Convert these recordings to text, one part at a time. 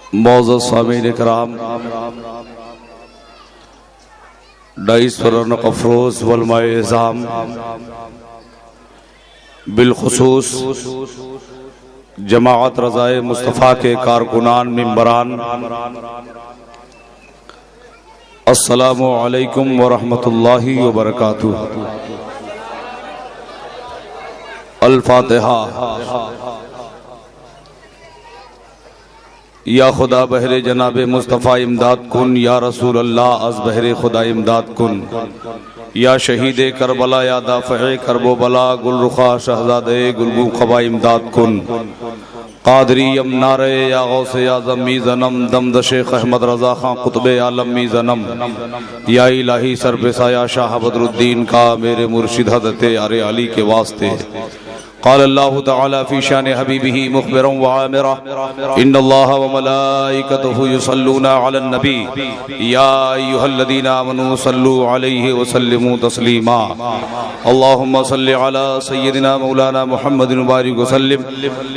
मौजूद सामीन कराम, डाइस्फरन अफरोज वलमाए इज़ाम, बिलखुसूस जमाअत रज़ाए मुस्तफ़ा के कारकुनान मिंबरान, अस्सलामु अलैकुम व रहमतुल्लाहि व बरकातुहू। अल फातिहा। या खुदा बहरे जनाब मुस्तफ़ा इमदाद कुन, या रसूल अल्लाह अज़ बहरे खुदा इमदाद कुन, या शहीद करबला या दाफ़े करबो बला गुलरुखा शहज़ादे गुलगू खबा इमदाद कुन, कादरी यमनारे या गौसे आज़म मी ज़नम, दमद शेख अहमद रज़ा खां कुतुबे आलम मी ज़नम, या इलाही सरबेसाया शाह बदरुद्दीन का मेरे मुर्शिद हज़रत अरे अली के वास्ते। क़ाल अल्लाहु तआला फ़ी शान हबीबिही मुख़बिरन व आमिरा, इन्नल्लाह व मलाइकतहु युसल्लूना अलन नबी, या अय्युहल्लज़ीना आमनू सल्लू अलैहि व सल्लिमू तस्लीमा। अल्लाहुम्मा सल्लि अला सय्यिदिना मौलाना मुहम्मदिन व बारिक व सल्लिम,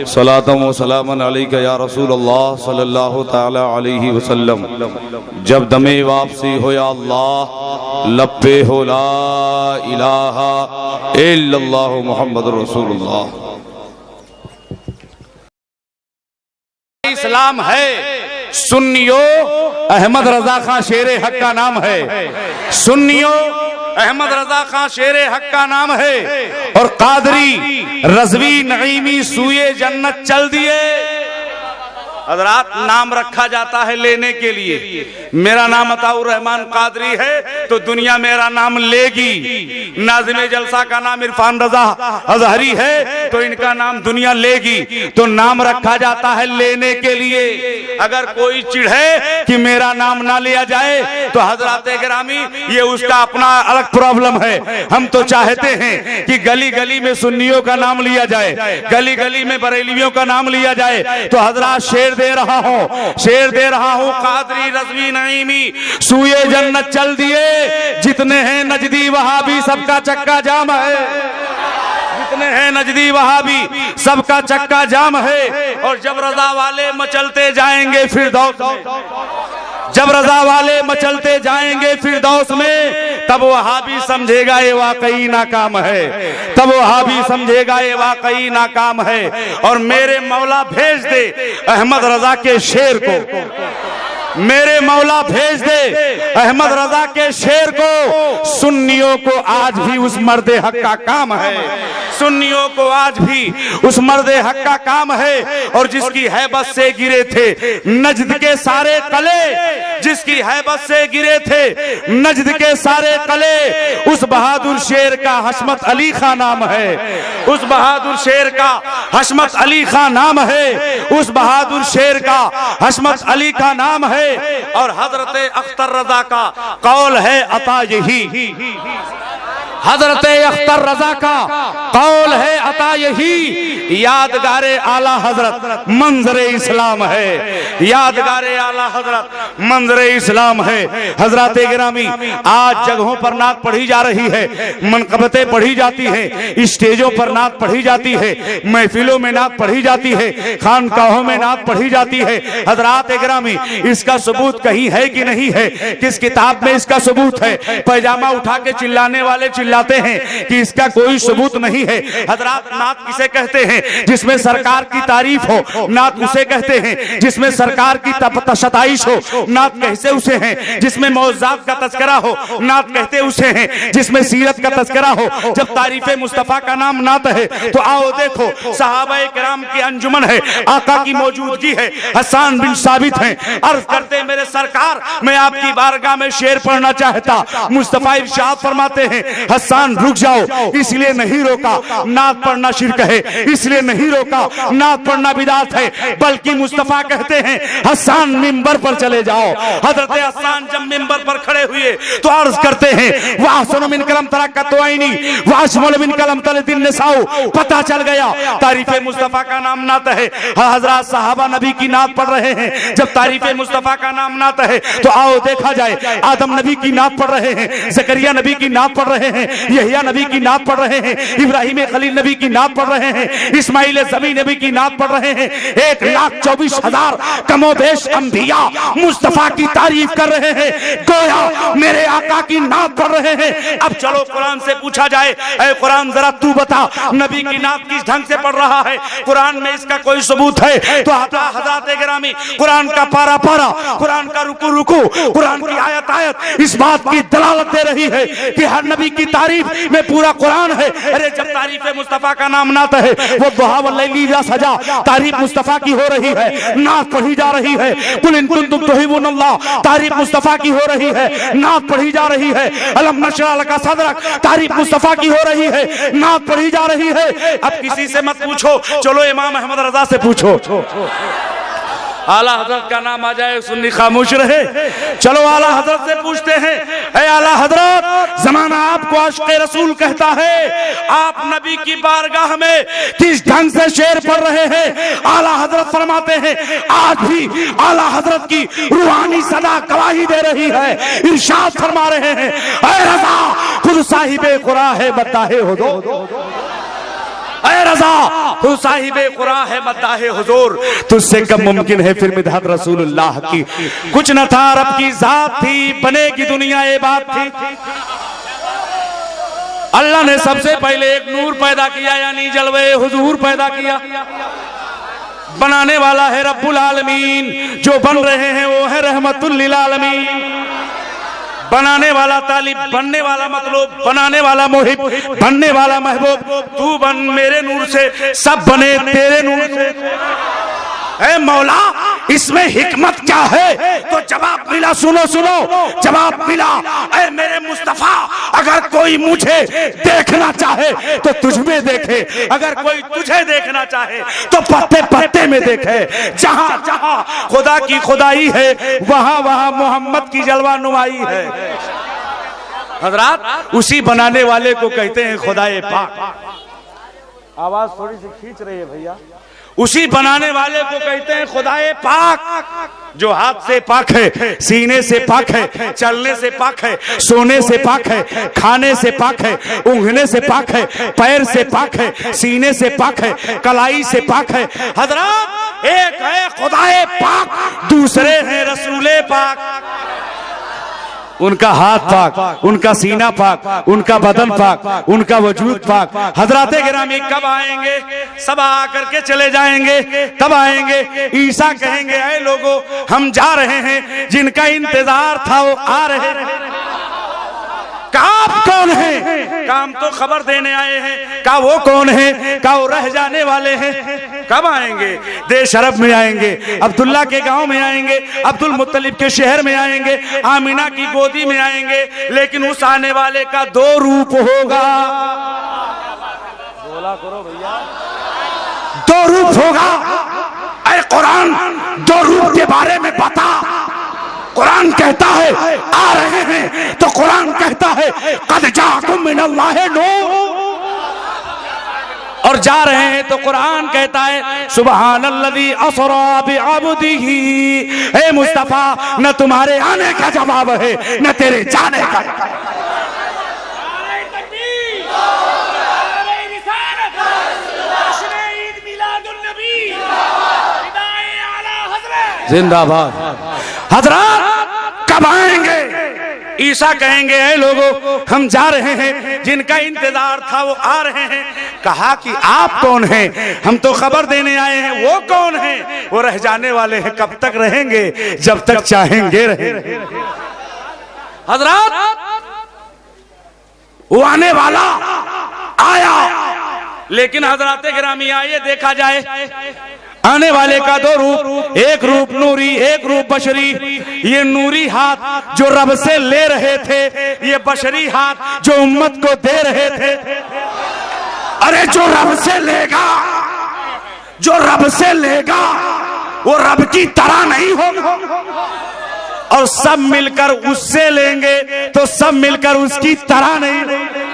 सलातन व सलामन अलैका या रसूलल्लाह सल्लल्लाहु तआला अलैहि वसल्लम। जब दमे वापसी हो या अल्लाह, लब्बे हो ला इलाहा इल्लल्लाहु मुहम्मदुर रसूलुल्लाह। इस्लाम है सुन्नियों, अहमद रजा खां शेरे हक का नाम है। सुन्नियों, अहमद रजा खां शेरे हक का नाम है। और कादरी रज़वी नईमी सूए जन्नत चल दिए। हज़रात, नाम रखा जाता है लेने के लिए। मेरा नाम अताउर रहमान कादरी है तो दुनिया मेरा नाम लेगी। नाज़िमे जलसा का नाम इरफान रजा अज़हरी है तो इनका नाम दुनिया लेगी। तो नाम रखा जाता है लेने के लिए। अगर कोई चिढ़े कि मेरा नाम ना लिया जाए तो हज़रात गिरामी, ये उसका अपना अलग प्रॉब्लम है। हम तो चाहते हैं कि गली गली में सुन्नियों का नाम लिया जाए, गली गली में बरेलियों का नाम लिया जाए। तो हज़रात शेर दे रहा हूं, शेर दे रहा हूं, कादरी रज़वी नईमी सूए जन्नत चल दिए। जितने हैं नजदी वहाबी सबका चक्का जाम है। जितने हैं नजदी वहाबी सबका चक्का जाम है। और जब रजा वाले मचलते जाएंगे फिरदौस में, जब रजा वाले मचलते जाएंगे फिरदौस में, तब वहाबी समझेगा ये वाकई नाकाम है। तब वहाबी समझेगा ये वाकई नाकाम है। और मेरे मौला भेज दे अहमद रजा के शेर को, मेरे मौला भेज दे अहमद रजा के शेर को। सुन्नियों को आज भी उस मर्दे हक का काम है। सुन्नियों को आज भी उस मर्दे हक का काम है। और जिसकी हैबत से गिरे थे नजद के सारे कले, जिसकी हैबत से गिरे थे नजद के सारे कले, उस बहादुर शेर का हशमत अली खां नाम है। उस बहादुर शेर का हशमत अली खां नाम है। उस बहादुर शेर का हशमत अली का नाम है। और हजरत अख्तर रजा का कौल है अता यही, हजरत अख्तर रजा का कौल है अता यही। यादगारे आला हजरत मंजरे इस्लाम है। यादगारे आला हजरत मंजरे इस्लाम है। हजरत गिरामी, आज जगहों पर नात पढ़ी जा रही है, मनकबतें पढ़ी जाती हैं, स्टेजों पर नात पढ़ी जाती है, महफिलों में नात पढ़ी जाती है, खानकाहों में नात पढ़ी जाती है। हजरत गिरामी, इसका सबूत कहीं है कि नहीं है? किस किताब में इसका सबूत है? पैजामा उठा के चिल्लाने वाले चिल्लाते हैं कि इसका कोई सबूत नहीं है। हजरात, नात किसे कहते हैं? जिसमें सरकार की तारीफ हो, नात उसे कहते हैं। जिसमें सरकार की सताइश हो, नात कहते उसे हैं। जिसमें मौज़ात का तज़किरा हो, नात कहते उसे हैं। जिसमें सीरत का तज़किरा हो, जब तारीफ़े मुस्तफ़ा का नाम नात है तो आओ देखो, सहाबाए किराम की अंजुमन है, आका की मौजूदगी है, हसन बिन साबित हैं। अर्ज करते मेरे सरकार, मैं आपकी बारगाह में शेर पढ़ना चाहता। मुस्तफ़ा इरशाद फरमाते हैं, हसन रुक जाओ, इसलिए नहीं रोका नात पढ़ना शिर्क है, इसलिए नहीं रोका नात पढ़ना बिदात है, बल्कि मुस्तफ़ा कहते हैं हसन मिंबर पर चले जाओ। हजरत हसन जब मिंबर पर खड़े हुए तो अर्ज करते हैं, वाहसन मिन कलम तरक्कत आईनी वाशमल मिन कलम तलदिन निसाउ। पता चल गया तारीफ़े मुस्तफ़ा का नाम नात है। हजरत सहाबा नबी की नात पढ़ रहे हैं। जब तारीफ़े मुस्तफ़ा का नाम नात है तो आओ देखा जाए, आदम नबी की नात पढ़ रहे हैं, ज़करिया नबी की नात पढ़ रहे हैं, हैं, यहिया नबी की नात पढ़ रहे हैं, इब्राहिम खलील नबी की नात पढ़ रहे हैं, इस्माइल ज़मी नबी की नात पढ़ रहे हैं। 1,24,000 कमोबेश अंबिया मुस्तफा की तारीफ कर रहे हैं, गोया मेरे आका की नात पढ़ रहे हैं। अब चलो कुरान से पूछा जाए, ऐ कुरान जरा तू बता नबी की नात किस ढंग से पढ़ रहा है, कुरान में इसका कोई सबूत है? तो हज़रात गिरामी कुरान का पारा पारा, कुरान का रुकू रुकू, कुरान की आयत आयत इस बात की दलालत दे रही है कि हर नबी की तारीफ में पूरा कुरान है। अरे जब तारीफ मुस्तफा का नाम नात है, वो दुहा वल्लैली इज़ा सजा, तारीफ मुस्तफा की हो रही है, नात पढ़ी जा रही है। कुल इन कुंतुम तुहिब्बूनल्लाह, तारीफ मुस्तफा की हो रही है, नात पढ़ी जा रही है। अलम नशरह लका सदरक, तारीफ मुस्तफा की हो रही है, नात पढ़ी जा रही है। अब किसी से मत पूछो, चलो इमाम अहमद रजा से पूछो। आला हजरत का नाम आ जाए, सुन्नी खामोश रहे। चलो आला हजरत से पूछते हैं, ऐ आला हजरत, जमाना आपको आशिक़े रसूल कहता है, आप नबी की बारगाह में किस ढंग से शेर पढ़ रहे हैं? आला हजरत फरमाते हैं, आज भी आला हजरत की रूहानी सदा गवाही दे रही है। इरशाद फरमा रहे हैं, ऐ रज़ा खुद साहिबे क़ुरा है मद्दाहे हुज़ूर, ऐ रज़ा तू साहिबे क़ुरा है मद्दाहे हुज़ूर, तुझसे कब मुमकिन है फिर मिदहत रसूलुल्लाह की। कुछ न था रब की जात थी, बनेगी दुनिया ये बात थी। अल्लाह ने सबसे पहले एक नूर पैदा किया, यानी जलवे हुजूर पैदा किया। बनाने वाला है रब्बुल आलमीन, जो बन रहे हैं वो है रहमतुल लिल आलमीन। बनाने वाला तालिब, बनने वाला मतलब, बनाने वाला मोहिब, बनने वाला महबूब। तू बन मेरे नूर से, सब बने तेरे नूर से। ऐ मौला इसमें हिकमत क्या है? तो जवाब मिला, सुनो सुनो जवाब मिला, ऐ मेरे मुस्तफा अगर कोई मुझे देखना चाहे तो तुझ में देखे, अगर कोई तुझे देखना चाहे तो पत्ते पत्ते में देखे। जहां जहां खुदा की खुदाई है, वहां वहां मोहम्मद की जलवा नुमाई है। हजरात उसी बनाने वाले को कहते हैं खुदाए पाक। आवाज थोड़ी सी खींच रही है भैया। उसी बनाने वाले को कहते हैं खुदाए पाक, जो हाथ से पाक है, सीने से पाक है, चलने से पाक है, सोने से पाक है, खाने से पाक है, ऊँघने से पाक है, पैर से पाक है, सीने से पाक है, कलाई से पाक है। हजरात एक है खुदाए पाक, दूसरे हैं रसूले पाक। उनका हाथ पाक, उनका सीना पाक, उनका बदन पाक, उनका वजूद पाक। हजराते गिरामी कब आएंगे? सब आकर के चले जाएंगे, तब आएंगे। ईसा कहेंगे, ऐ लोगों हम जा रहे हैं, जिनका इंतजार था वो आ रहे हैं। आप कौन है? काम तो खबर देने आए हैं। का वो कौन है? का वो रह जाने वाले हैं। कब आएंगे? देश अरब में आएंगे, अब्दुल्ला के गांव में आएंगे, अब्दुल मुत्तलिब के शहर में आएंगे, आमिना की गोदी में आएंगे। लेकिन उस आने वाले का दो रूप होगा। बोला करो भैया, दो रूप होगा। अरे कुरान दो रूप के बारे में बता। कुरान कहता है आ रहे हैं, तो कुरान कहता है कद जाकुम मिनल्लाहि नूर, और जा रहे हैं तो कुरान कहता है सुबहानल्लज़ी असरा बिअब्दिही। ए मुस्तफा न तुम्हारे आने का जवाब है न तेरे जाने का। जिंदाबाद। हजरत कब आएंगे? ईसा कहेंगे, ऐ लोगों हम जा रहे हैं, जिनका इंतजार था वो आ रहे हैं। कहा कि आप कौन हैं? हम तो खबर देने आए हैं। वो कौन हैं? वो रह जाने वाले हैं। कब तक रहेंगे? जब तक चाहेंगे रहेंगे। हजरत वो आने वाला आया, लेकिन हजराते गिरामी आइए देखा जाए आने वाले का दो रूप, एक रूप नूरी, एक रूप बशरी। ये नूरी हाथ जो रब से ले रहे थे, ये बशरी हाथ जो उम्मत को दे रहे थे। अरे जो रब से लेगा, जो रब से लेगा वो रब की तरह नहीं होगा, और सब मिलकर उससे लेंगे तो सब मिलकर उसकी तरह नहीं लेंगे।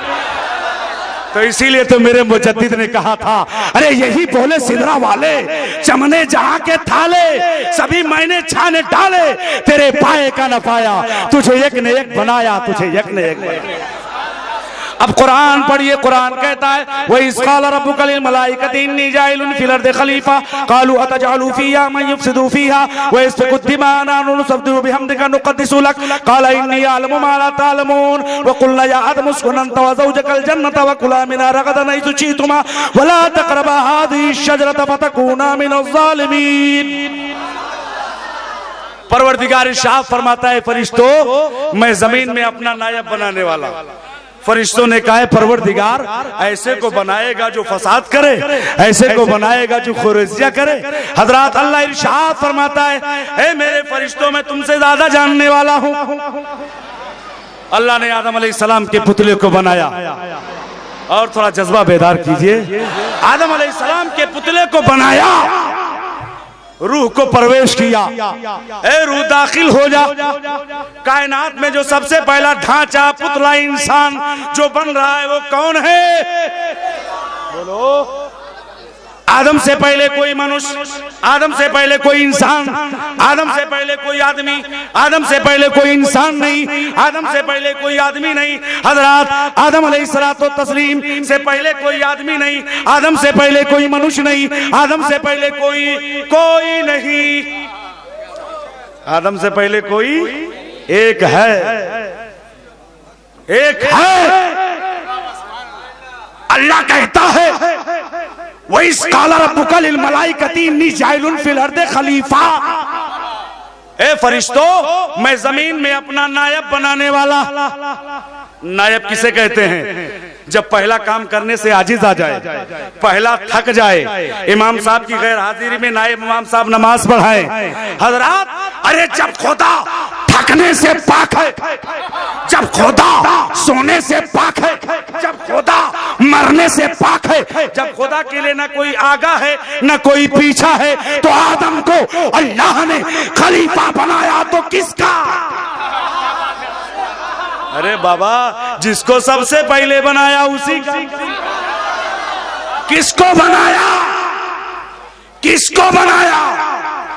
तो इसीलिए तो मेरे मुजद्दिद ने कहा था, अरे यही बोले सिदरा वाले, चमने जहां के थाले, सभी मैंने छाने डाले, तेरे पाए का न पाया, तुझे एक ने एक बनाया, तुझे एक ने एक बनाया। अब कुरान पढ़िए, कुरान कहता है वही क़ाल रब्बुका लिल मलाइकति इन्नी जाइलुन फिल अर्दि खलीफा क़ालू अतजअलु फ़ीहा मन युफ़सिदु फ़ीहा व यस्फ़िकु दिमाअ नहनु नुसब्बिहु बिहम्दिका नुक़द्दिसु लक क़ाल इन्नी अअलमु मा ला तअलमून व क़ुलना या आदमु उस्कुन अन्ता व ज़ौजुकल जन्नता व कुला मिन्हा रग़दन हैसु शि'तुमा व ला तक़रबा हाज़िहि अश-शजरता फ़तकूना मिनज़ ज़ालिमीन। परवरदिगार इरशाद फरमाता है फरिश्तों मैं जमीन में अपना नायब बनाने वाला। फरिश्तों ने कहा है परवरदिगार ऐसे को बनाएगा जो फसाद करे, ऐसे को बनाएगा जो खुरेजिया करे। हजरत अल्लाह इरशाद फरमाता है ए मेरे फरिश्तों मैं तुमसे ज्यादा जानने वाला हूं। अल्लाह ने आदम अलैहिस्सलाम के पुतले को बनाया। और थोड़ा जज्बा बेदार कीजिए। आदम अलैहिस्सलाम के पुतले को बनाया, रूह को प्रवेश किया। ए रूह दाखिल हो जा। कायनात में जो सबसे पहला ढांचा पुतला इंसान जो बन रहा है वो कौन है? बोलो। आदम से पहले कोई मनुष्य, आदम से पहले कोई इंसान, आदम से पहले कोई आदमी, आदम से पहले कोई इंसान नहीं, आदम से पहले कोई आदमी नहीं। हजरत आदम अलैहिस्सलातो तस्लीम से पहले कोई आदमी नहीं, आदम से पहले कोई मनुष्य नहीं, आदम से पहले कोई नहीं। आदम से पहले कोई एक है, एक है। अल्लाह कहता है वही क़ाल रब्बुका लिल मलाइकति इन्नी जाइलुन फिल अर्दि खलीफा। ए फरिश्तों मैं जमीन में अपना नायब बनाने वाला। नायब किसे कहते हैं? जब पहला काम करने से आजिज आ जाए, पहला थक जाए। इमाम साहब की गैर हाजिरी में नायब इमाम साहब नमाज पढ़ाए। हजरात अरे जब खुदा थकने से पाक है, जब खुदा सोने से पाक है, जब खुदा मरने से पाक है, जब खुदा के लिए ना कोई आगा है ना कोई पीछा है, तो आदम को अल्लाह ने खलीफा बनाया तो किसका? अरे बाबा जिसको सबसे पहले बनाया उसी का। किसको बनाया? किसको बनाया?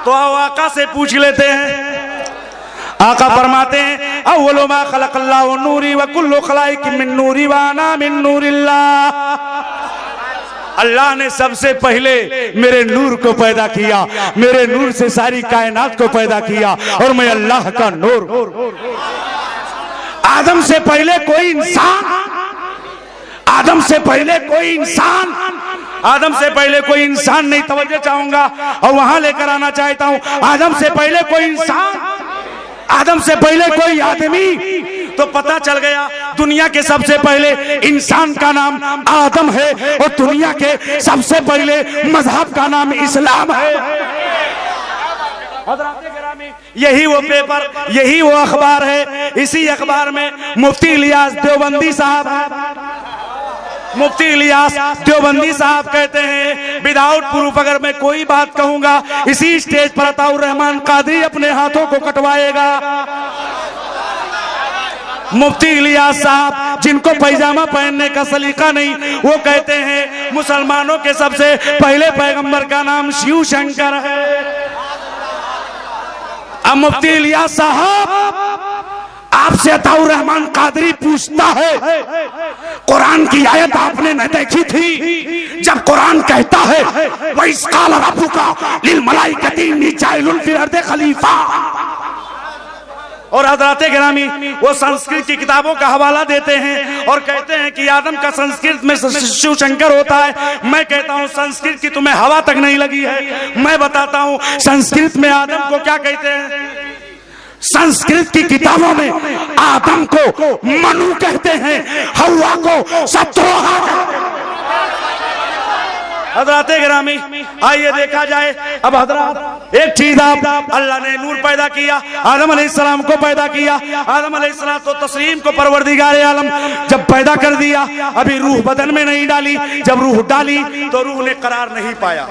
तो आका से पूछ लेते हैं। आका फरमाते हैं अव्वलु मा खलक़ल्लाहु नूरी व कुल्लु खलाइक़िन मिन नूरी व अना मिन नूरिल्लाह। अल्लाह ने सबसे पहले मेरे नूर को पैदा किया, मेरे नूर से सारी कायनात को पैदा किया और मैं अल्लाह का नूर। आदम से पहले कोई इंसान, आदम से पहले कोई इंसान, आदम से पहले कोई इंसान नहीं। तवज्जो चाहूंगा और वहां लेकर आना चाहता हूं। आदम से पहले कोई इंसान, आदम से पहले कोई आदमी। तो पता चल गया दुनिया के सबसे पहले इंसान का नाम आदम है और दुनिया के सबसे पहले मजहब का नाम इस्लाम है। यही वो पेपर, यही वो अखबार है। इसी अखबार में मुफ्ती इलियास देवबंदी साहब, मुफ्ती इलियास देवबंदी साहब कहते हैं विदाउट प्रूफ अगर मैं कोई बात कहूंगा इसी स्टेज पर अताउर रहमान कादरी अपने हाथों को कटवाएगा। मुफ्ती इलियास साहब जिनको पैजामा पहनने का सलीका नहीं, वो कहते हैं मुसलमानों के सबसे पहले पैगंबर का नाम शिव शंकर है। अब मुफ्ती इलियास साहब आपसे अताउर रहमान कादरी पूछता है कुरान की आयत आपने न देखी थी? जब कुरान कहता है वही क़ाल रब्बुका लिल मलाइकति इन्नी जाइलुन फिल अर्दि खलीफा। और हज़रात गिरामी वो संस्कृत की किताबों का हवाला देते हैं और कहते हैं कि आदम का संस्कृत में शिव शंकर होता है। मैं कहता हूँ संस्कृत की तुम्हें हवा तक नहीं लगी है। मैं बताता हूँ संस्कृत में आदम को क्या कहते हैं। संस्कृत की किताबों में आदम को मनु कहते हैं, हव्वा को सत्रोहा कहते हैं। हज़रात गिरामी आइए देखा जाए। अब हज़रात एक चीज आप अल्लाह ने नूर पैदा किया, आदम अलैहिस्सलाम को पैदा किया। आदम अलैहिस्सलाम तो तस्लीम को परवरदिगार आलम जब पैदा कर दिया, अभी रूह बदन में नहीं डाली। जब रूह डाली तो रूह ने करार नहीं पाया।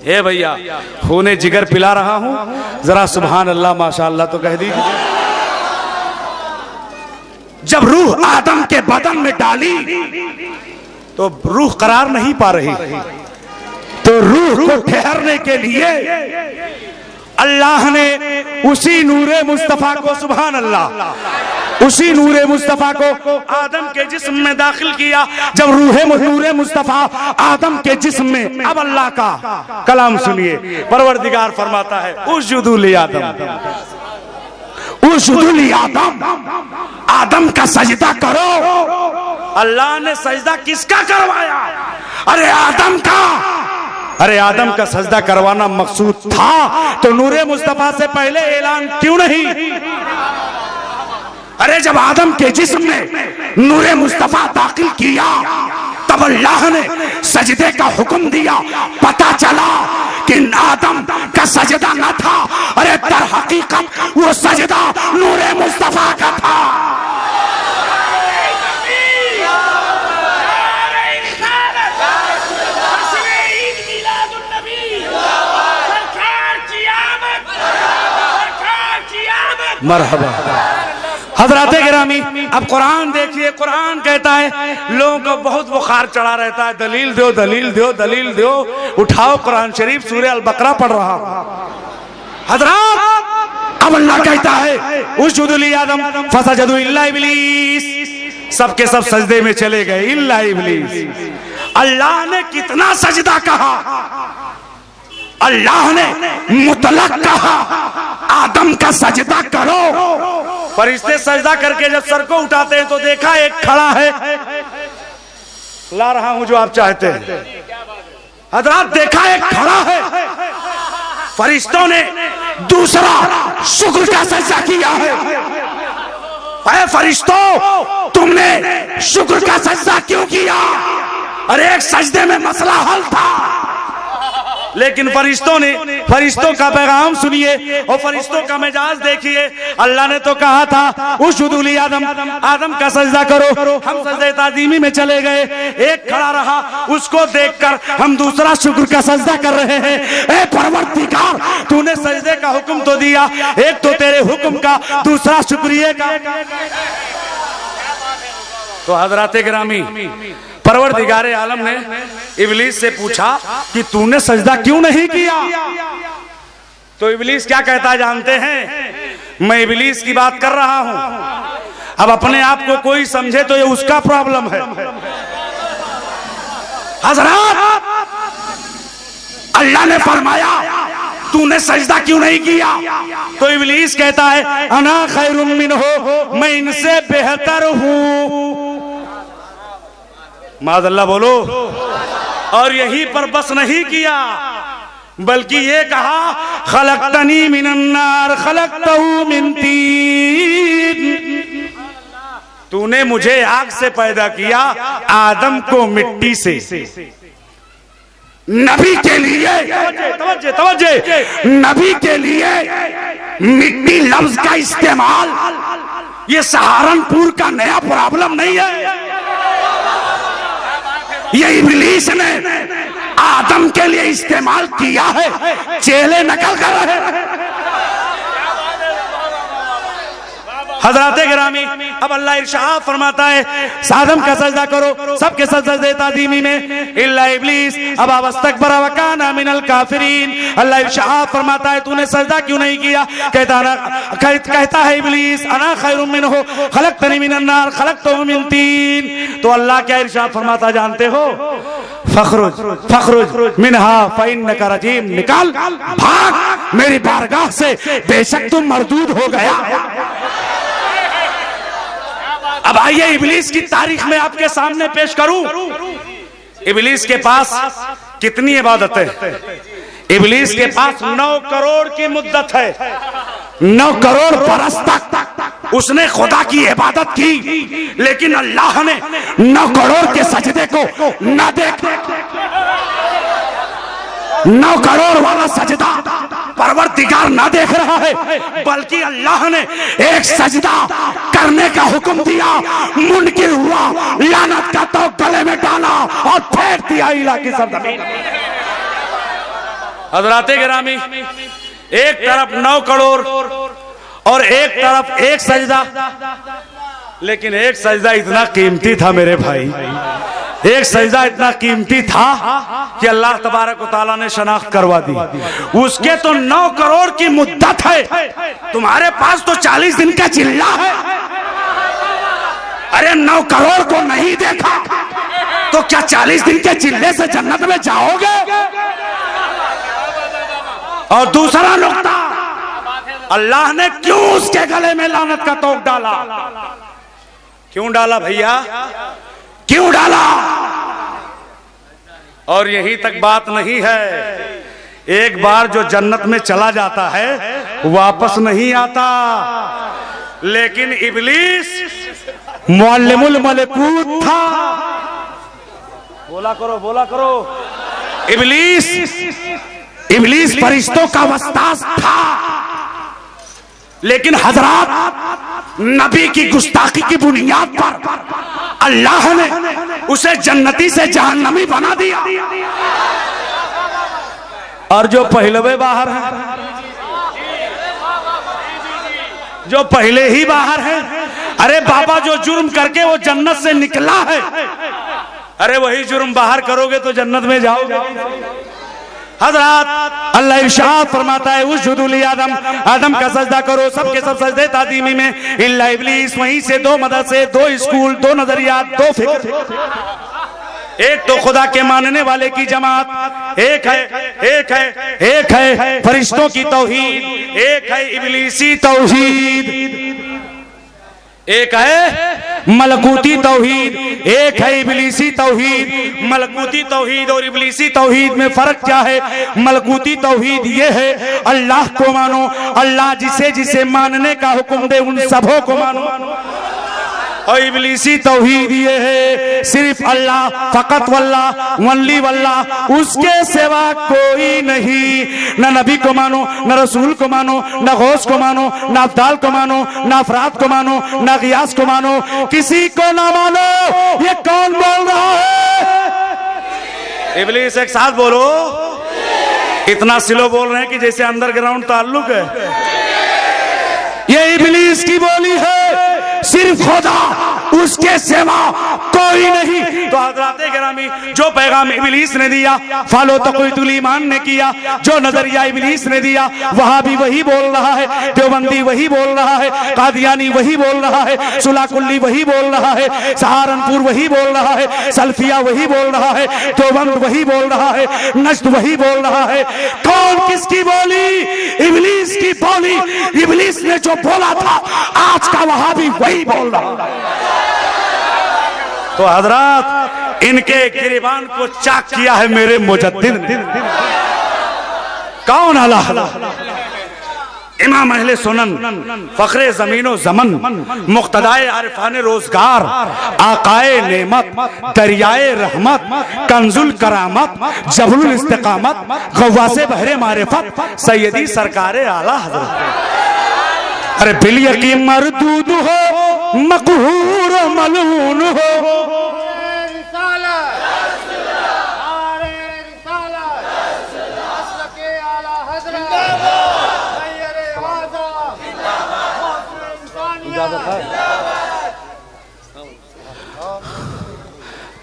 हे भैया खूने जिगर पिला रहा हूं, जरा सुभान अल्लाह माशाअल्लाह तो कह दीजिए। जब रूह आदम के बदन में डाली तो रूह करार नहीं पा रही। तो रूह को ठहरने के लिए अल्लाह ने उसी नूरे मुस्तफा को, सुभान अल्लाह, उसी नूरे मुस्तफा को आदम के जिस्म में दाखिल किया। जब नूरे मुस्तफा आदम के जिस्म में, अब अल्लाह का कलाम सुनिए, परवरदिगार फरमाता है उस्जुदू ली आदम, उस्जुदू ली आदम, आदम का सजदा करो। अल्लाह ने सजदा किसका करवाया? अरे आदम का। अरे आदम का सजदा करवाना मकसूद था तो नूरे मुस्तफा से पहले ऐलान क्यों नहीं? अरे जब आदम के जिस्म में नूरे मुस्तफा दाखिल किया तब अल्लाह ने सजदे का हुक्म दिया। पता चला कि आदम का सजदा न था, अरे दर हकीकत वो सजदा नूरे मुस्तफा का था। मरहबा। हजरात गिरामी, अब कुरान देखिए, कुरान कहता है लोगों को बहुत बुखार चढ़ा रहता है, दलील दो दलील दो दलील दो, उठाओ कुरान शरीफ, सूरह अल बकरा पढ़ रहा हजरात। अब अल्लाह कहता है उस्जुदू ली आदम फसजदू इल्ला इब्लीस, सबके सब सजदे में चले गए इल्ला इब्लीस। अल्लाह ने कितना सजदा कहा? अल्लाह ने मुतलक कहा आदम का सजदा करो। फरिश्ते सजदा करके जब सर को उठाते हैं तो देखा एक खड़ा है, ला रहा हूं जो आप चाहते हैं। हजरात देखा एक खड़ा है, फरिश्तों ने दूसरा शुक्र का सजदा किया है। अरे फरिश्तों, तुमने शुक्र का सजदा क्यों किया? अरे एक सजदे में मसला हल था। लेकिन फरिश्तों का पैगाम सुनिए और फरिश्तों का मिजाज देखिए। अल्लाह ने तो कहा था उस्जुदू ली आदम, आदम का सजदा करो। हम सजदे ताज़ीमी में चले गए, एक खड़ा रहा, उसको देखकर हम दूसरा शुक्र का सजदा कर रहे हैं। ए परवरदिगार, तूने सजदे का हुक्म तो दिया, एक तो तेरे हुक्म का, दूसरा शुक्रिया का। तो हजरात गिरामी, परवरदिगारे आलम ने इब्लीस से पूछा कि तूने सजदा क्यों नहीं किया? तो इब्लीस क्या कहता जानते हैं? मैं इब्लीस की बात कर रहा हूं। अब अपने आप को कोई समझे तो ये उसका प्रॉब्लम है। हजरात, अल्लाह ने फरमाया तूने सजदा क्यों नहीं किया? तो इब्लीस कहता है अना खैरुम मिन्हु, मैं इनसे बेहतर हूं। माज़अल्लाह बोलो। और यहीं पर बस नहीं किया, बल्कि ये कहा खलक़तनी मिनन्नार खलक़तहू मिन तीन, तूने मुझे आग से पैदा किया, आदम को मिट्टी से। नबी के लिए तवज्जे, नबी के लिए मिट्टी लफ्ज का इस्तेमाल ये सहारनपुर का नया प्रॉब्लम नहीं है। ये इब्लीस ने आदम के लिए इस्तेमाल किया है, चेले नकल कर रहे हैं। हजरात गिरामी, अब अल्लाह इरशाद फरमाता है आदम का सजदा करो, सबके सजदे ताज़ीमी में इल्ला इब्लीस अबा वस्तकबरा व काना मिनल काफिरीन। अल्लाह इरशाद फरमाता है तूने सजदा क्यों नहीं किया? कहता है इब्लीस अना खैरुम मिन्हु खलक़तनी मिनन नार खलक़तहू मिन तीन। तो अल्लाह क्या इरशाद फरमाता जानते हो? फखरुज मिनहा फइन्नका रजीम, निकल भाग मेरी बारगाह से, बेशक तुम मरदूद हो गया। अब आइए इब्लीस की तारीख में आपके सामने पेश करूं। इब्लीस के पास कितनी इबादतें? इब्लीस के पास 9 करोड़ की मुद्दत है। 9 करोड़ बरस तक उसने खुदा की इबादत की, लेकिन अल्लाह ने 9 करोड़ के सजदे को न देख, 9 करोड़ वाला सजदा परवरदिगार ना देख रहा है, बल्कि अल्लाह ने एक सजदा करने का हुक्म दिया, मुनकिर हुआ, लानत का तो गले में डाला और फेंक दिया इलाके सरजमीन। हजराते गिरामी, एक तरफ 9 करोड़ और एक तरफ एक सजदा, लेकिन एक सजदा इतना कीमती था मेरे भाई, एक सजदा इतना कीमती था कि अल्लाह तबारक व तआला ने शनाख्त करवा दी। उसके तो 9 करोड़ की मुद्दत है, तुम्हारे पास तो 40 दिन का चिल्ला है। अरे 9 करोड़ को नहीं देखा तो क्या 40 दिन के चिल्ले से जन्नत में जाओगे? और दूसरा नुक्ता, अल्लाह ने क्यों उसके गले में लानत का तोक डाला? क्यों डाला भैया, क्यों डाला? और यहीं तक बात नहीं है, एक बार जो जन्नत में चला जाता है वापस नहीं आता। लेकिन इब्लीस मुअल्लिमुल मलकूत था। बोला करो, बोला करो। इब्लीस फरिश्तों का वस्ताद था। लेकिन हजरात, नबी की गुस्ताखी की बुनियाद पर अल्लाह ने उसे जन्नती से जहन्नमी बना दिया। और जो पहलवे बाहर है, जो पहले ही बाहर है, अरे बाबा जो जुर्म करके वो जन्नत से निकला है, अरे वही जुर्म बाहर करोगे तो जन्नत में जाओगे। हजरात, अल्लाह इरशाद फरमाता है उस्जुदू ली आदम, आदम का सजदा करो। सबके सब सजदे तादीमी में इल्ला इब्लीस। वहीं से 2 मदरसे, 2 स्कूल, 2 नजरियात, 2 फिक्र। एक तो खुदा के मानने वाले की जमात, एक है फरिश्तों की तौहीद, एक है इब्लीसी तौहीद। एक है मलकूती तौहीद, एक है इब्लीसी तौहीद। मलकूती तौहीद और इब्लीसी तौहीद में फर्क क्या है? मलकूती तौहीद ये है अल्लाह को मानो, अल्लाह जिसे जिसे मानने का हुक्म दे उन सबों को मानो। और इब्लीसी तौहीद ये है सिर्फ अल्लाह, फकत वल्लाह, वनली वल्लाह, उसके सिवा कोई नहीं। न नबी को मानो, न रसूल को मानो, न गौस को मानो, न अब्दाल को मानो, न अफराद को मानो, न गियास को मानो, किसी को ना मानो। ये कौन बोल रहा है? इब्लीस। एक साथ बोलो। इतना स्लो बोल रहे हैं कि जैसे अंडरग्राउंड ताल्लुक है। ये इब्लीस की बोली है, सिर्फ खुदा, उसके सिवा कोई नहीं। तो हज़रात गिरामी, जो पैगाम इब्लीस ने दिया फॉलो तक़वीतुल ईमान ने किया, जो नजरिया इब्लीस ने दिया वहां भी वही बोल रहा है, देवबंदी वही बोल रहा है, कादियानी वही बोल रहा है, सुलाकुल्ली वही बोल रहा है, सहारनपुर वही बोल रहा है, सल्फिया वही बोल रहा है, देवबंद वही बोल रहा है, नज्द वही बोल रहा है। कौन किसकी बोली? इब्लीस की बोली। इब्लीस ने जो बोला था आज का वहां भी वही बोल रहा है। तो हजरात, इनके गिरिबान को चाक किया है मेरे मुजद्दिद। कौन? अल्लाह। इमाम अहले सुनन, फखरे ज़मीनो ज़मन, मुक़्तदाए आरिफाने रोज़गार, आकाए नेमत, दरियाए रहमत, कंजुल करामत, जबरुल इस्तिकामत, गव्वासे बहरे मारिफत, सैयदी सरकारे आला हज़रत। अरे बिल यकीन मरदूद हो, मकहूर मलून हो,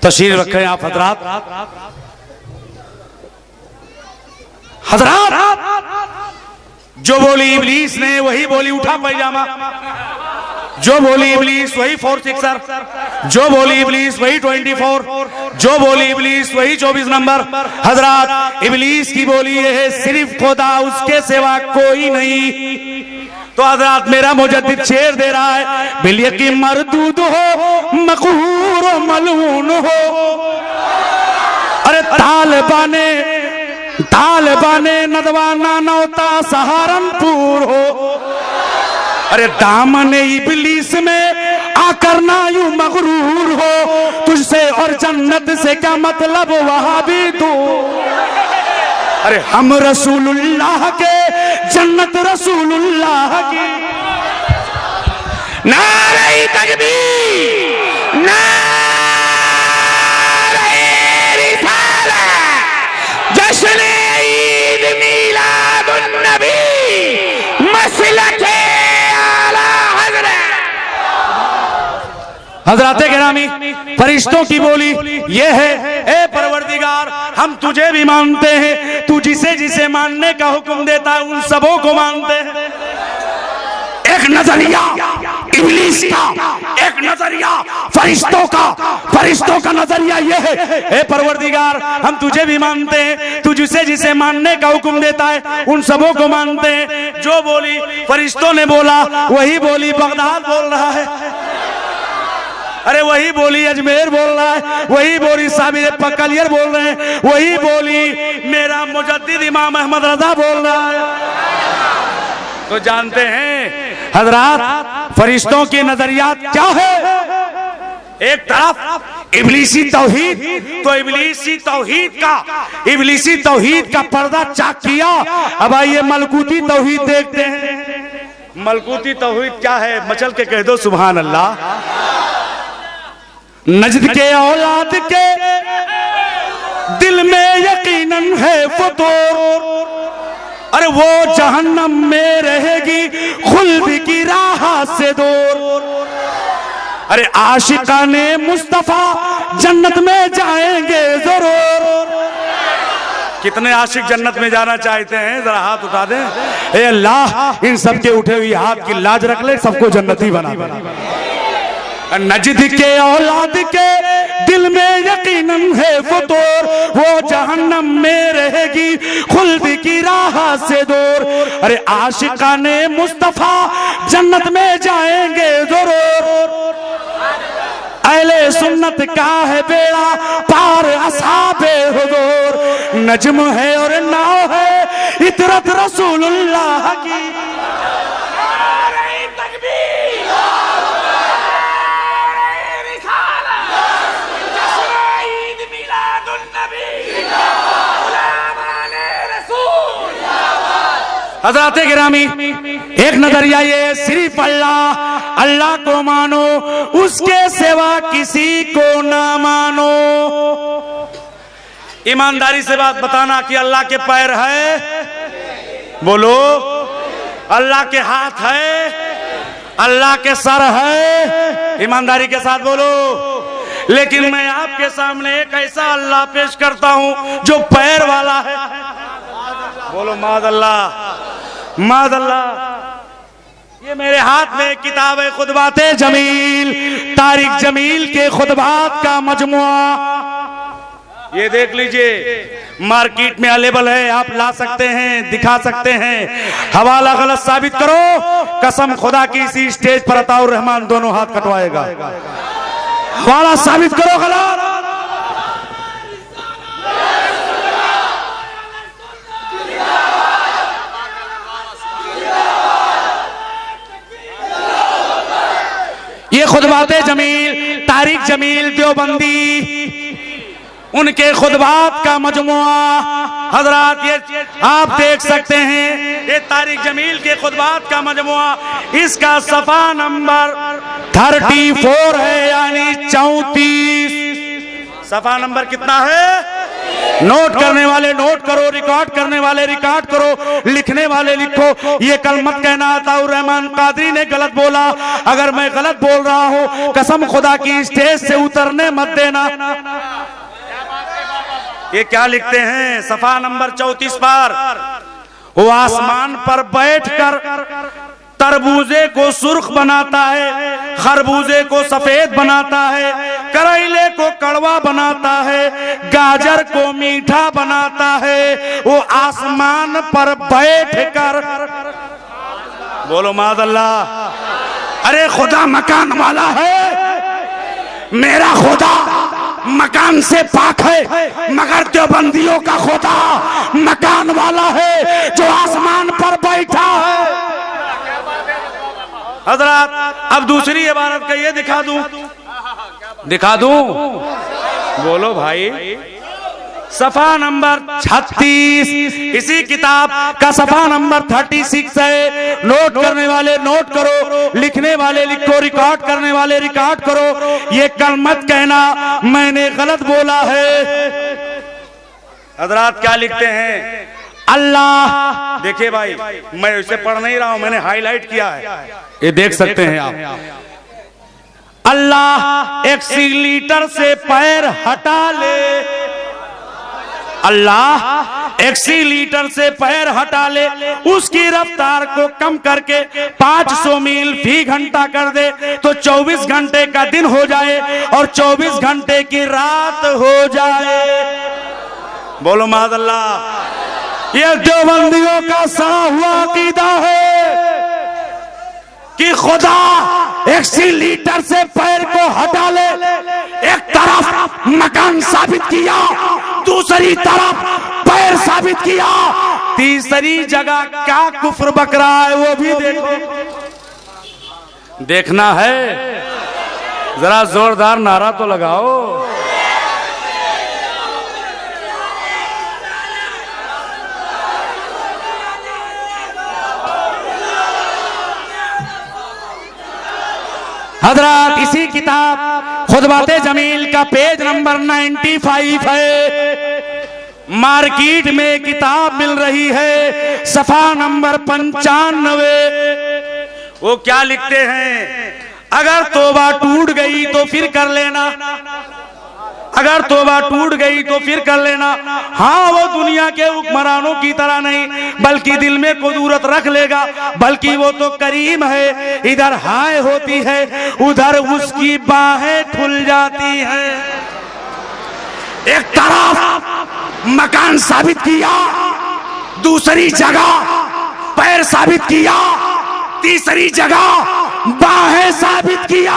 तशरीफ रखें आप हजरात। जो बोली इब्लीस ने वही बोली उठा पैजामा, जो बोली इब्लीस वही 4-6, जो बोली इब्लीस वही 24, जो बोली इब्लीस वही 24 नंबर। हजरात, इब्लीस की बोली ये है सिर्फ खुदा, उसके सिवा कोई नहीं। तो हजरात, मेरा मुजद्दिद शेर दे रहा है, बिल यकीन मरदूद हो, मकहूर मलून हो। अरे तालिबाने नदवाना नौता सहारनपुर हो। अरे दामने इब्लीस में आकर ना यूं मगरूर हो, तुझसे और जन्नत से क्या मतलब वहां भी तू। अरे हम रसूलुल्लाह के, जन्नत रसूलुल्लाह की। नारे तकबीर, नारे रिसालत, जश्न ईद मिलादुन नबी, मसलके आला हज़रत। हजराते गिरामी, फरिश्तों की बोली ये है, ए परवरदिगार, हम तुझे भी मानते हैं, तू जिसे जिसे मानने का हुक्म देता है उन सबों को मानते हैं। एक नजरिया इब्लीस का, एक नजरिया फरिश्तों का नजरिया ये है, ए परवरदिगार, हम तुझे भी मानते हैं, तू जिसे जिसे मानने का हुक्म देता है उन सबों को मानते हैं। जो बोली फरिश्तों ने बोला वही बोली बगदाद बोल रहा है, अरे वही बोली अजमेर बोल रहा है, वही बोली साबिर पकलियर बोल रहे हैं, वही बोली मेरा मुजद्दिद इमाम अहमद रजा बोल रहा है। तो जानते हैं हजरात फरिश्तों के नजरियात क्या है। एक तरफ इब्लीसी तौहीद, तो इब्लीसी तौहीद का पर्दा चाक किया। अब आइए मलकूती तौहीद देखते हैं। मलकूती तौहीद क्या है, मचल के कह दो सुभान अल्लाह। नजद के औलाद के दिल में यकीनन है फतूर, अरे वो जहन्नम में रहेगी खुल्द की राह से दूर। अरे आशिकाने मुस्तफा जन्नत में जाएंगे जरूर। कितने आशिक जन्नत में जाना चाहते हैं, जरा हाथ उठा दें। ए अल्लाह, इन सबके उठे हुई हाथ की लाज रख ले, सबको जन्नती बना दे। नजद के औलाद के दिल में यकीनन है फतूर, वो जहन्नम में रहेगी खुल्द की राह से दूर। अरे आशिकाने मुस्तफा जन्नत में जाएंगे जरूर। अहले सुन्नत का है बेड़ा पार असहाबे हुजूर, नज्म है और नाव है इतरत रसूलुल्लाह की। हज़रात गिरामी, एक नजरिया ये सिर्फ अल्लाह को मानो, उसके सिवा किसी को ना मानो। ईमानदारी से बात बताना कि अल्लाह के पैर है, बोलो। अल्लाह के हाथ है, अल्लाह के सर है, ईमानदारी के साथ बोलो। लेकिन मैं आपके सामने एक ऐसा अल्लाह पेश करता हूं जो पैर वाला है, बोलो मादअल्लाह मादअल्लाह। ये मेरे हाथ में किताब है खुतबाते जमील, तारिक जमील के खुतबात का मजमुआ, ये देख लीजिए, मार्केट में अवेलेबल है, आप ला सकते हैं, दिखा सकते हैं। हवाला गलत साबित करो, कसम खुदा की इसी स्टेज पर अताउर रहमान दोनों हाथ कटवाएगा। हवाला साबित करो गलत। ये खुतबाते जमील, तारिक जमील देवबंदी, उनके खुतबात का मजमुआ हजरात ये आप देख सकते हैं। ये तारिक जमील के खुतबात का मजमुआ, इसका सफा नंबर 34 है, यानी 34। सफा नंबर कितना है? नोट करने वाले नोट करो, रिकॉर्ड करने वाले रिकॉर्ड करो, लिखने वाले लिखो। ये कल मत कहना अताउर रहमान कादरी ने गलत बोला, अगर मैं गलत बोल रहा हूं कसम खुदा की स्टेज से उतरने मत देना। ये क्या लिखते हैं सफा नंबर 34 पर? वो आसमान पर बैठकर तरबूजे को सुर्ख बनाता है, खरबूजे को सफेद बनाता है, करेले को कड़वा बनाता है, गाजर को मीठा बनाता है। वो आसमान पर बैठकर, बोलो मादअल्लाह। अरे खुदा मकान वाला है, मेरा खुदा मकान से पाक है, मगर देवबंदियों का खुदा मकान वाला है जो आसमान पर बैठा है। हजरात, अब दूसरी इबारत का ये दिखा दूं, बोलो भाई। सफा नंबर 36, इसी किताब का सफा नंबर 36 है। नोट करने वाले नोट करो, लिखने वाले लिखो, रिकॉर्ड करने वाले रिकॉर्ड करो। ये कल मत कहना मैंने गलत बोला है। हजरात क्या लिखते हैं? अल्लाह, देखिए भाई, मैं इसे पढ़ नहीं रहा हूं, मैंने हाईलाइट किया है, ये देख सकते हैं आप। अल्लाह एक्सीलीटर से पैर हटा ले, अल्लाह एक्सीलीटर से पैर हटा ले, उसकी रफ्तार को कम करके 500 मील फी घंटा कर दे तो 24 घंटे का दिन हो जाए और 24 घंटे की रात हो जाए। बोलो माज़अल्लाह। ये देवबंदियों का सड़ा हुआ अकीदा है कि खुदा एक्सीलीटर से पैर को हटा ले, एक तरफ मकान साबित किया, दूसरी तरफ पैर साबित किया, तीसरी जगह क्या कुफ्र बक रहा है वो भी देखो। देखना है, जरा जोरदार नारा तो लगाओ। हजरत इसी किताब खुतबाते जमील का पेज नंबर 95 है, मार्केट में किताब मिल रही है, सफा नंबर 95। वो क्या लिखते हैं, अगर तौबा टूट गई तो फिर कर लेना, अगर तौबा टूट गई तो फिर कर लेना। हाँ, वो दुनिया के हुक्मरानों की तरह नहीं बल्कि दिल में कुदरत रख लेगा, बल्कि वो तो करीम है, इधर हाय होती है उधर उसकी बाहें खुल जाती हैं। एक तरफ मकान साबित किया, दूसरी जगह पैर साबित किया, तीसरी जगह बाहें साबित किया।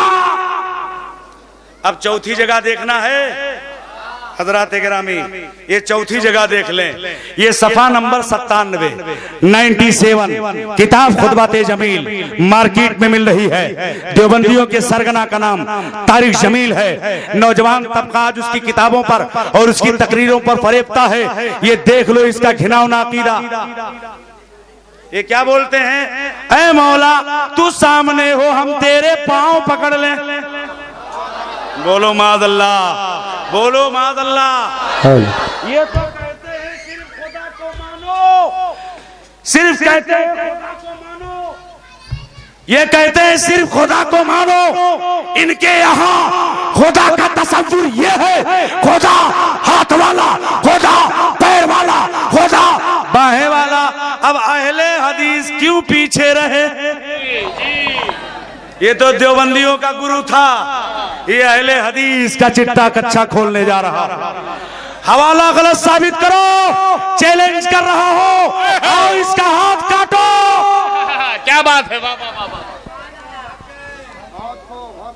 अब चौथी जगह देखना है हजरात गिरामी, ये चौथी जगह देख लें। ये सफा नंबर 97 किताब खुतबाते जमील मार्केट में मिल रही है। देवबंदियों के सरगना का नाम तारिक जमील है। नौजवान तबका आज उसकी किताबों पर और उसकी तकरीरों पर फरेबता है। ये देख लो इसका घिनौना अकीदा। ये क्या बोलते हैं, ऐ मौला तू सामने हो हम तेरे पांव पकड़ लें। बोलो माज़अल्लाह, बोलो माज़अल्लाह। ये तो कहते हैं सिर्फ खुदा को मानो, सिर्फ कहते हैं खुदा को मानो, ये कहते हैं सिर्फ खुदा को मानो। इनके यहाँ खुदा का तसव्वुर ये है, खुदा हाथ वाला, खुदा पैर वाला, खुदा बाहें वाला। अब अहले हदीस क्यों पीछे रहे? ये तो देवबंदियों का गुरु था, ये अहले हदीस का चिट्टा कच्चा खोलने जा रहा। हवाला गलत साबित करो, चैलेंज कर रहा हो, आओ इसका हाथ काटो। क्या बात है,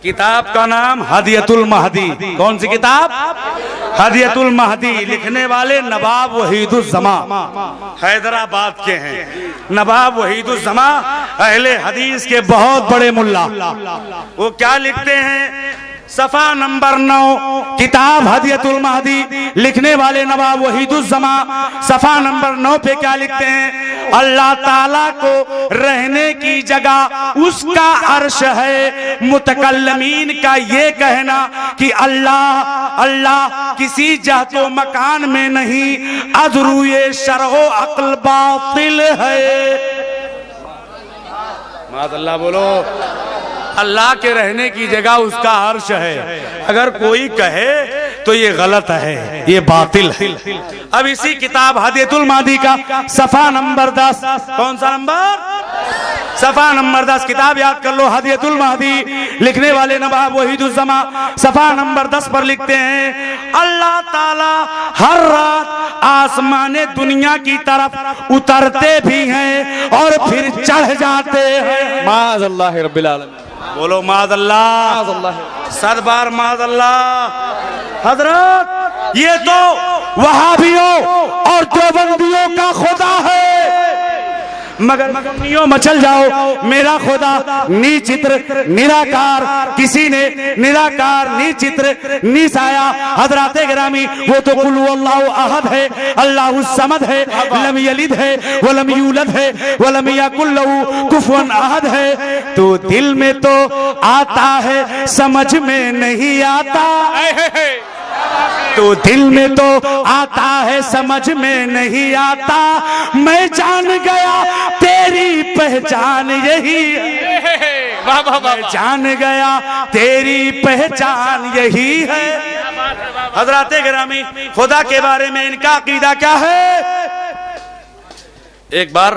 किताब का नाम हदियतुल महदी। कौन सी किताब? हदियतुल महदी। लिखने वाले नवाब वहीदुज़्ज़मा हैदराबाद के हैं। नवाब वहीदुज़्ज़मा अहले हदीस के बहुत बड़े मुल्ला। वो क्या लिखते हैं, सफा नंबर 9 किताब हदियतुल महदी, लिखने वाले नवाब वहीदुज़्ज़मा सफा नंबर 9 पे क्या लिखते हैं, अल्लाह ताला को रहने की जगह उसका अर्श है। मुतकल्लमीन का ये कहना कि अल्लाह अल्लाह किसी जहतो मकान में नहीं, अज़रूए शरहो अक्ल बातिल है। माज़अल्लाह बोलो। अल्लाह के रहने की जगह उसका अर्श है। अगर कोई कहे तो ये गलत है, ये बातिल है। अब इसी किताब हदियतुल महदी का सफा नंबर 10, कौन सा नंबर? सफा नंबर 10, किताब याद कर लो, हदियतुल महदी। लिखने वाले नवाब वहीदुज़्ज़मा सफा नंबर 10 पर लिखते हैं, अल्लाह ताला हर रात आसमाने दुनिया की तरफ उतरते भी हैं और फिर चढ़ जाते हैं। माज़अल्लाह रब्बिल आलमीन। बोलो माज़अल्लाह, सरबार माज़अल्लाह। हजरत ये तो वहाबियों और देवबंदियों का खुदा है, मगर नियो मचल जाओ। मेरा खुदा निचित्र निराकार, किसी ने निराकार निचित्र निसाया। हजराते गिरामी वो तो कुल हुवल्लाहु अहद है, अल्लाहु समद है, लम यलिद है वलम यूलद है वलम यकुल लहू कुफुवन अहद है। तो दिल में तो आता है समझ में नहीं आता, तो दिल में तो आता है समझ में नहीं आता। मैं जान गया तेरी पहचान यही है। वाह वाह वाह, जान गया तेरी पहचान यही है। हजराते गिरामी, खुदा के बारे में इनका अकीदा क्या है? एक बार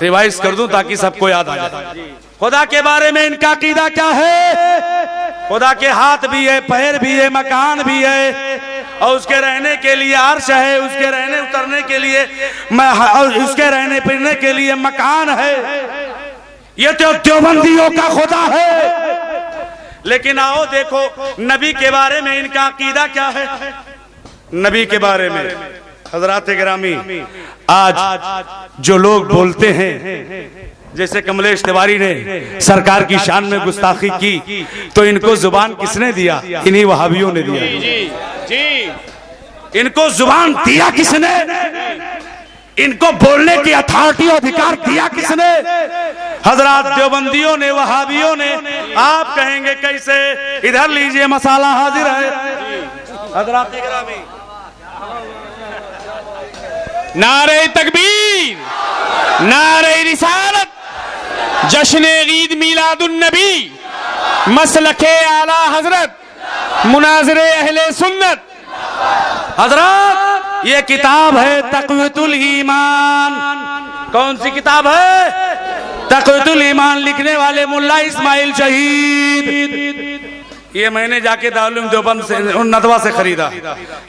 रिवाइज कर दूं ताकि सबको याद आ जाए। खुदा के बारे में इनका अकीदा क्या है? खुदा के हाथ भी है, पैर भी है, मकान भी है, और उसके रहने के लिए अर्श है, उसके रहने उतरने के लिए और उसके रहने फिरने के लिए मकान है। ये तो देवबंदियों का खुदा है। लेकिन आओ देखो नबी के बारे में इनका अकीदा क्या है। नबी के बारे में हजरात गिरामी, आज जो लोग बोलते हैं, जैसे कमलेश तिवारी ने सरकार की शान में गुस्ताखी की, तो इनको जुबान किसने दिया? इन्हीं वहाबियों ने दिया। जी, इनको जुबान दिया किसने? इनको बोलने की अथॉरिटी और अधिकार दिया किसने? हजरात देवबंदियों ने, वहाबियों ने। आप कहेंगे कैसे? इधर लीजिए, मसाला हाजिर है। हजरात गिरामी, नारे तकबीर, नारे रिसालत, जश्न ईद मिलादुन नबी, मसलके आला हजरत, मुनाज़िरे अहले सुन्नत। हजरत ये किताब है तक़वियतुल ईमान। कौन सी किताब है? तक़वियतुल ईमान। लिखने वाले मुल्ला इस्माइल शहीद। ये मैंने जाके दारुल उलूम देवबंद से नदवा से खरीदा।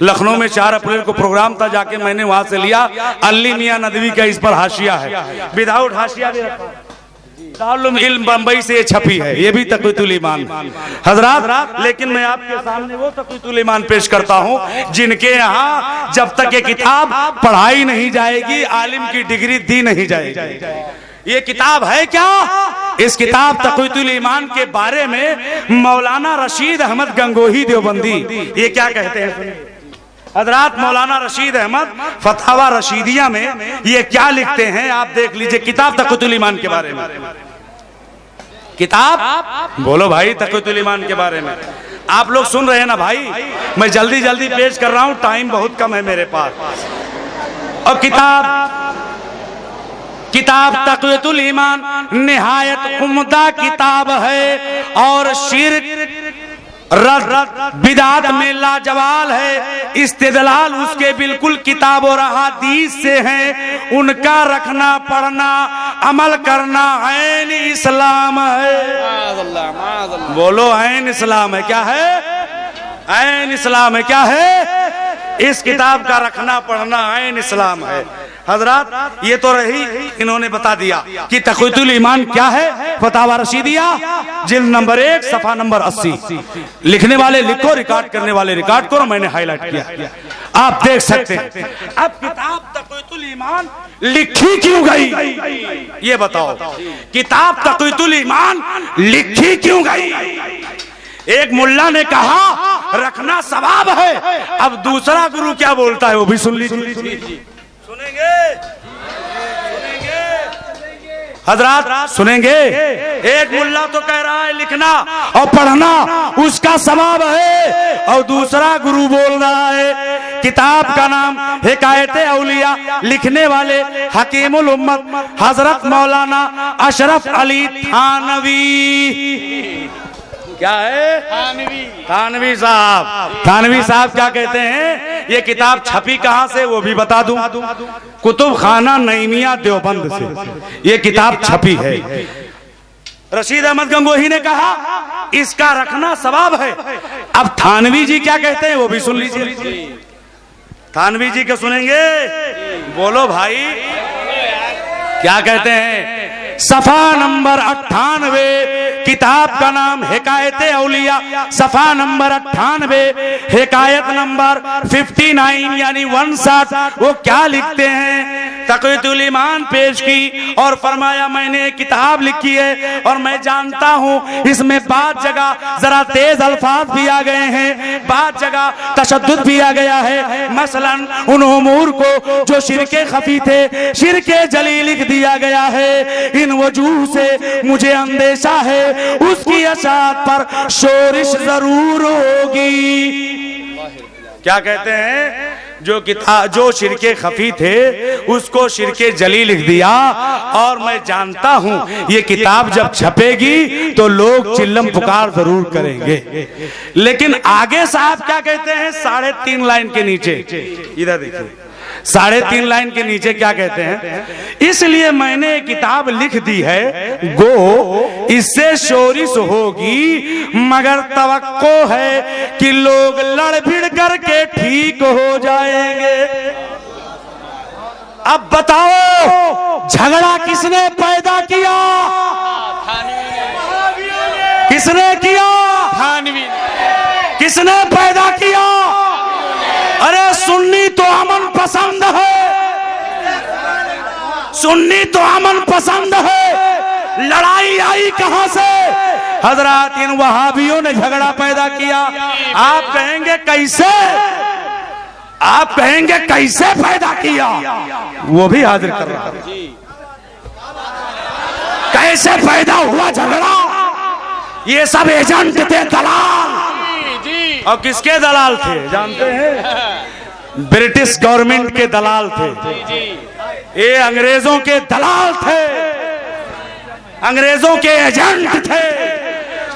लखनऊ में 4 अप्रैल को प्रोग्राम था, जाके मैंने वहां से लिया। अली मियां नदवी का इस पर हाशिया है, विदाउट हाशिया भी रखा। दारुल उलूम इल्म बम्बई से ये छपी है, ये भी तक़वियतुल ईमान। हजरात, लेकिन मैं आपके सामने वो तक़वियतुल ईमान पेश करता हूँ जिनके यहाँ जब तक ये किताब पढ़ाई नहीं जाएगी, आलिम की डिग्री दी नहीं जाएगी। ये किताब है क्या? इस किताब तक़वियतुल ईमान के बारे में मौलाना रशीद अहमद गंगोही देवबंदी ये क्या कहते हैं? हजरात, मौलाना रशीद अहमद फतवा रशीदिया में ये क्या लिखते हैं, आप देख लीजिए। किताब तक़वियतुल ईमान के बारे में, किताब बोलो भाई तक़वियतुल ईमान के बारे में। आप लोग सुन रहे हैं ना भाई? मैं जल्दी जल्दी पेश कर रहा हूं, टाइम बहुत कम है मेरे पास। और किताब तक़वियतुल ईमान निहायत उम्दा किताब है और शिर्क बिदात में लाजवाल है। इस्तेदलाल उसके बिल्कुल किताब और हदीस से है। उनका रखना, पढ़ना, अमल करना ऐन इस्लाम है। बोलो ऐन इस्लाम है। क्या है? ऐन इस्लाम है। क्या है? इस किताब का रखना, पढ़ना ऐन इस्लाम है। हजरात, ये तो रही, इन्होंने बता दिया कि तक़वियतुल ईमान क्या है। फतवा रशीदिया जिल्द नंबर 1 सफ़ा नंबर 80। लिखने वाले लिखो, रिकॉर्ड करने वाले रिकॉर्ड करो, मैंने हाईलाइट किया, आप देख सकते हैं। अब किताब तक़वियतुल ईमान लिखी क्यों गई, ये बताओ। किताब तक़वियतुल ईमान लिखी क्यों गई? एक मुल्ला ने कहा रखना सवाब है, अब दूसरा गुरु क्या बोलता है वो भी सुन लीजिए। सुनेंगे हजरात, सुनेंगे। एक मुल्ला तो कह रहा है लिखना और पढ़ना उसका सवाब है, और दूसरा गुरु बोल रहा है किताब का नाम हिकायते औलिया, लिखने वाले हकीमुल उम्मत हजरत मौलाना अशरफ अली थानवी। क्या है? थानवी साहब। थानवी साहब क्या कहते हैं? ये किताब छपी कहां से वो भी बता दूं। कुतुब खाना नईमिया देवबंद से ये किताब छपी है। रशीद अहमद गंगोही ने कहा इसका रखना सवाब है। अब थानवी जी क्या कहते हैं वो भी सुन लीजिए। थानवी जी को सुनेंगे? बोलो भाई, क्या कहते हैं? सफ़ा नंबर 98, किताब का नाम हिकायते औलिया, सफ़ा नंबर 98, हिकायत नंबर 59 यानी 59। वो क्या लिखते हैं? तक़वियतुल ईमान पेश की और फरमाया मैंने किताब लिखी है और मैं जानता हूँ इसमें बाद जगह जरा तेज अल्फाज भी आ गए हैं, बाद जगह तशद्दुद भी आ गया है। मसलन उन उमूर को जो शिरके खफी थे, शिरके जली लिख दिया गया है। इन वजूह से मुझे अंदेशा है उसकी अशात पर शोरिश जरूर होगी। क्या कहते हैं? जो शिरके खफी थे उसको शिरके जली लिख दिया। और मैं जानता हूं ये किताब जब छपेगी तो लोग चिल्लम पुकार जरूर करेंगे। लेकिन आगे साहब क्या कहते हैं 3.5 लाइन के नीचे, इधर देखिए 3.5 लाइन के नीचे क्या कहते हैं, इसलिए मैंने किताब लिख दी है गो इससे शोरिश होगी, मगर तवक्को है कि लोग लड़ भिड़ करके ठीक हो जाएंगे। अब बताओ झगड़ा किसने पैदा किया? किसने किया? किसने पैदा किया? अरे सुन्नी तो अमन पसंद है, सुन्नी तो अमन पसंद है, लड़ाई आई कहां से? हजरात इन वहाबियों ने झगड़ा पैदा किया। आप कहेंगे कैसे? आप कहेंगे कैसे पैदा किया? वो भी हाजिर कर रहा है। कैसे पैदा हुआ झगड़ा? ये सब एजेंट थे, दलाल। और किसके दलाल थे जानते हैं? ब्रिटिश गवर्नमेंट के दलाल थे। ये अंग्रेजों के दलाल थे, अंग्रेजों के एजेंट थे।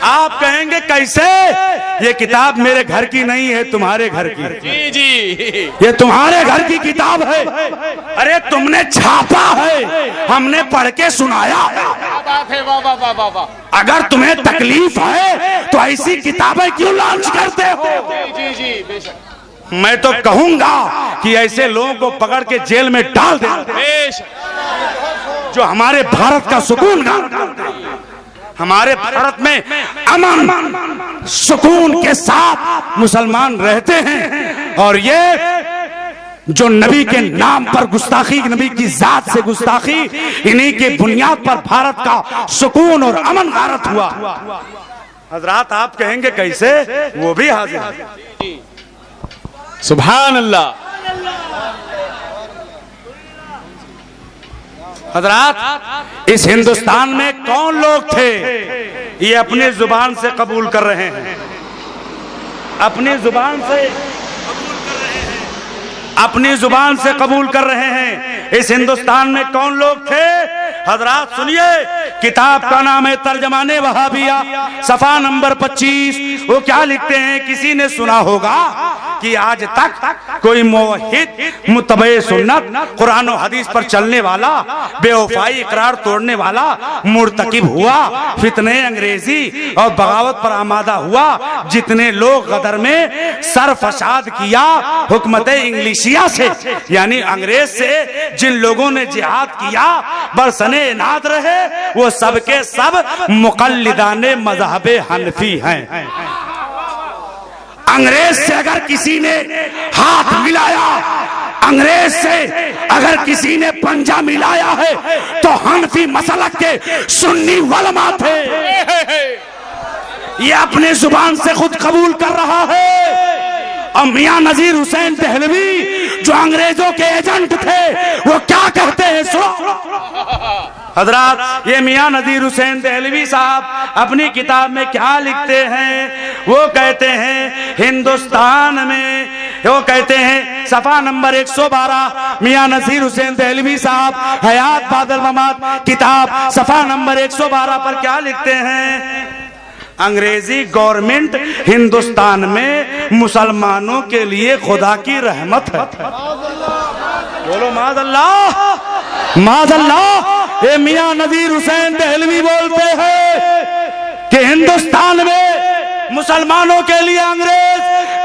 आप कहेंगे कैसे? ये किताब मेरे घर की नहीं है, तुम्हारे घर की। जी जी, ये तुम्हारे घर की किताब है। अरे तुमने छापा है, हमने पढ़ के सुनाया। अगर तुम्हें तकलीफ है तो ऐसी किताबें क्यों लॉन्च करते हो? जी जी बेशक। मैं तो कहूंगा कि ऐसे लोगों को पकड़ के जेल में डाल दे, जो हमारे भारत का सुकून हमारे भारत में अमन सुकून के साथ मुसलमान रहते हैं। और ये जो नबी के नाम पर गुस्ताखी, नबी की जात से गुस्ताखी, इन्हीं के बुनियाद पर भारत का सुकून और अमन गारत हुआ। हजरात आप कहेंगे कैसे? वो भी हाजिर है। सुभान अल्लाह। हजरात इस हिंदुस्तान में कौन लोग थे ये अपनी जुबान से कबूल कर रहे हैं, अपनी जुबान से अपनी जुबान से कबूल कर रहे हैं। इस हिंदुस्तान में कौन लोग थे? हजरात सुनिए, किताब का नाम है तर्जमाने वहाबिया, सफा नंबर 25। वो क्या लिखते हैं? किसी ने सुना होगा कि आज तक कोई मुवहिद मुत्तबे सुन्नत कुरान और हदीस पर चलने वाला, बेवफाई इकरार तोड़ने वाला मुर्तकिब हुआ, फितने अंग्रेजी और बगावत पर आमादा हुआ। जितने लोग गदर में सर फसाद किया हुकूमत इंग्लिशिया से, यानी अंग्रेज से, जिन लोगों ने जिहाद किया बरसने इनाद रहे, वो सबके सब मुकल्लिदाने मज़हबे हनफी हैं। अंग्रेज से अगर किसी ने हाथ मिलाया, अंग्रेज से अगर किसी ने पंजा मिलाया है तो हनफी मसलक के सुन्नी वलमा थे। ये अपने जुबान से खुद कबूल कर रहा है। और मियां नजीर हुसैन दहलवी जो अंग्रेजों के एजेंट थे, वो क्या कहते हैं सुनो। हजरात ये मियां नजीर हुसैन दहलवी साहब अपनी किताब में क्या लिखते हैं? वो कहते हैं हिंदुस्तान में, वो कहते हैं सफा नंबर 112, मियां नजीर हुसैन दहलवी साहब हयात बादल ममात किताब सफा नंबर 112 पर क्या लिखते हैं? अंग्रेजी गवर्नमेंट हिंदुस्तान में मुसलमानों के लिए खुदा की रहमत है। बोलो माज़अल्लाह, माज़अल्लाह। ये मियां नजीर हुसैन दहलवी बोलते हैं कि हिंदुस्तान में मुसलमानों के लिए अंग्रेज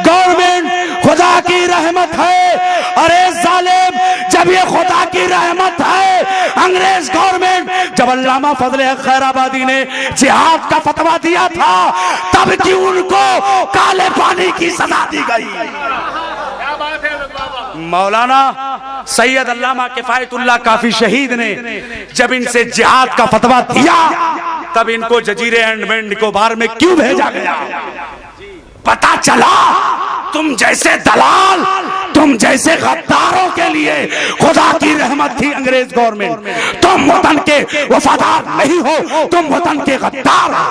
गवर्नमेंट खुदा की रहमत है। अरे जालिम, जब ये खुदा की रहमत है, अंग्रेज गवर्नमेंट, जब अल्लामा फजले हक खैराबादी ने जिहाद का फतवा दिया था, तब क्यों उनको काले पानी की सजा दी गई? मौलाना सैयद अल्लामा किफायतुल्लाह काफी शहीद ने जब इनसे जिहाद का फतवा दिया, तब इनको जजीरे एंडमान निकोबार में क्यों भेजा गया? पता चला तुम जैसे दलाल, तुम जैसे गद्दारों के लिए खुदा की रहमत थी अंग्रेज गवर्नमेंट। तुम वतन के वफादार नहीं हो, तुम वतन के गद्दार हो।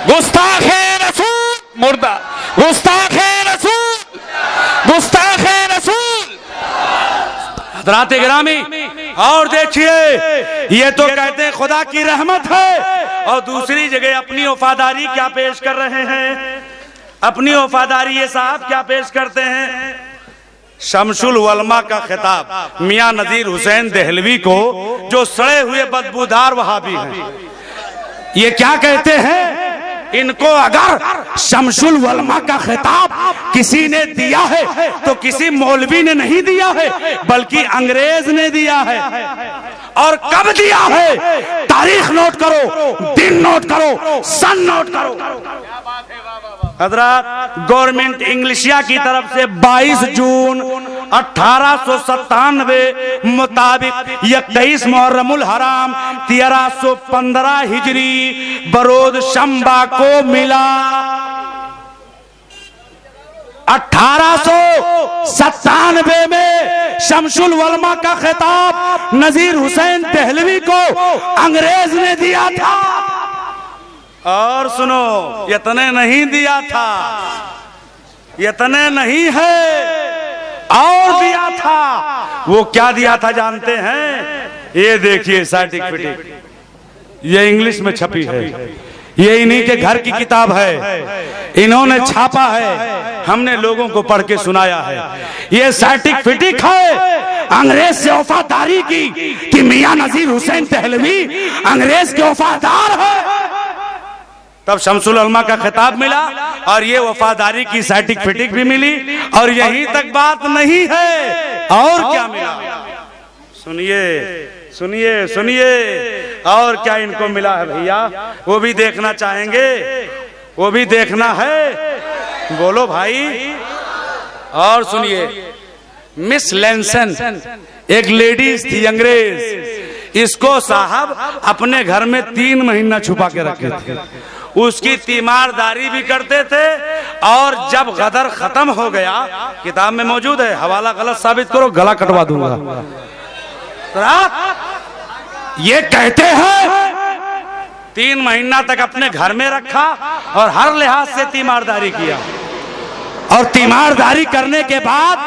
गुस्ताखे रसूल मुर्दा, गुस्ताखे रसूल गुस्ताखे रसूल। हज़रात गिरामी, और देखिए, ये तो कहते हैं खुदा की रहमत है, और दूसरी जगह अपनी वफादारी क्या पेश कर रहे हैं? अपनी वफादारी ये साहब क्या पेश करते हैं? शमसुल उलमा का खिताब मियां नजीर हुसैन देहलवी को, जो सड़े हुए बदबूदार वहाबी हैं, ये क्या कहते हैं? इनको अगर शमसुल उलमा का खिताब किसी ने दिया है तो किसी मौलवी ने नहीं दिया है, बल्कि अंग्रेज ने दिया है। और कब दिया है? तारीख नोट करो, दिन नोट करो, सन नोट करो। हजरत गवर्नमेंट इंग्लिशिया की तरफ से 22 जून 1897 मुताबिक 21 मुहर्रमुल हराम 1315 हिजरी बरोज शंबा को मिला। 1897 में शमसुल उलमा का खिताब नजीर हुसैन देहलवी को अंग्रेज ने दिया था। और सुनो, इतने नहीं दिया था, इतने नहीं है, और दिया था। वो क्या दिया था जानते हैं? ये देखिए सर्टिफिकेट, ये इंग्लिश में छपी है, ये इन्हीं के घर की किताब है, इन्होंने छापा है, हमने लोगों को पढ़ के सुनाया है। ये सर्टिफिकेट है अंग्रेज से वफादारी की कि मियां नजीर हुसैन देहलवी अंग्रेज के वफादार है। तब शमसुल उलमा का खिताब मिला और ये वफादारी की सर्टिफिकेट भी मिली। और यहीं तक बात नहीं है, और क्या मिला? सुनिए सुनिए सुनिए, और क्या इनको मिला है भैया? वो भी देखना चाहेंगे, वो भी देखना है, बोलो भाई। और सुनिए, मिस लैंसन एक लेडीज थी अंग्रेज, इसको साहब अपने घर में 3 महीना छुपा के रखे थे। उसकी तीमारदारी भी करते थे, और जब गदर खत्म हो गया, किताब में मौजूद है, हवाला गलत साबित करो गला कटवा दूंगा। ये कहते हैं 3 महीना तक अपने घर में रखा और हर लिहाज से तीमारदारी किया, और तीमारदारी करने के बाद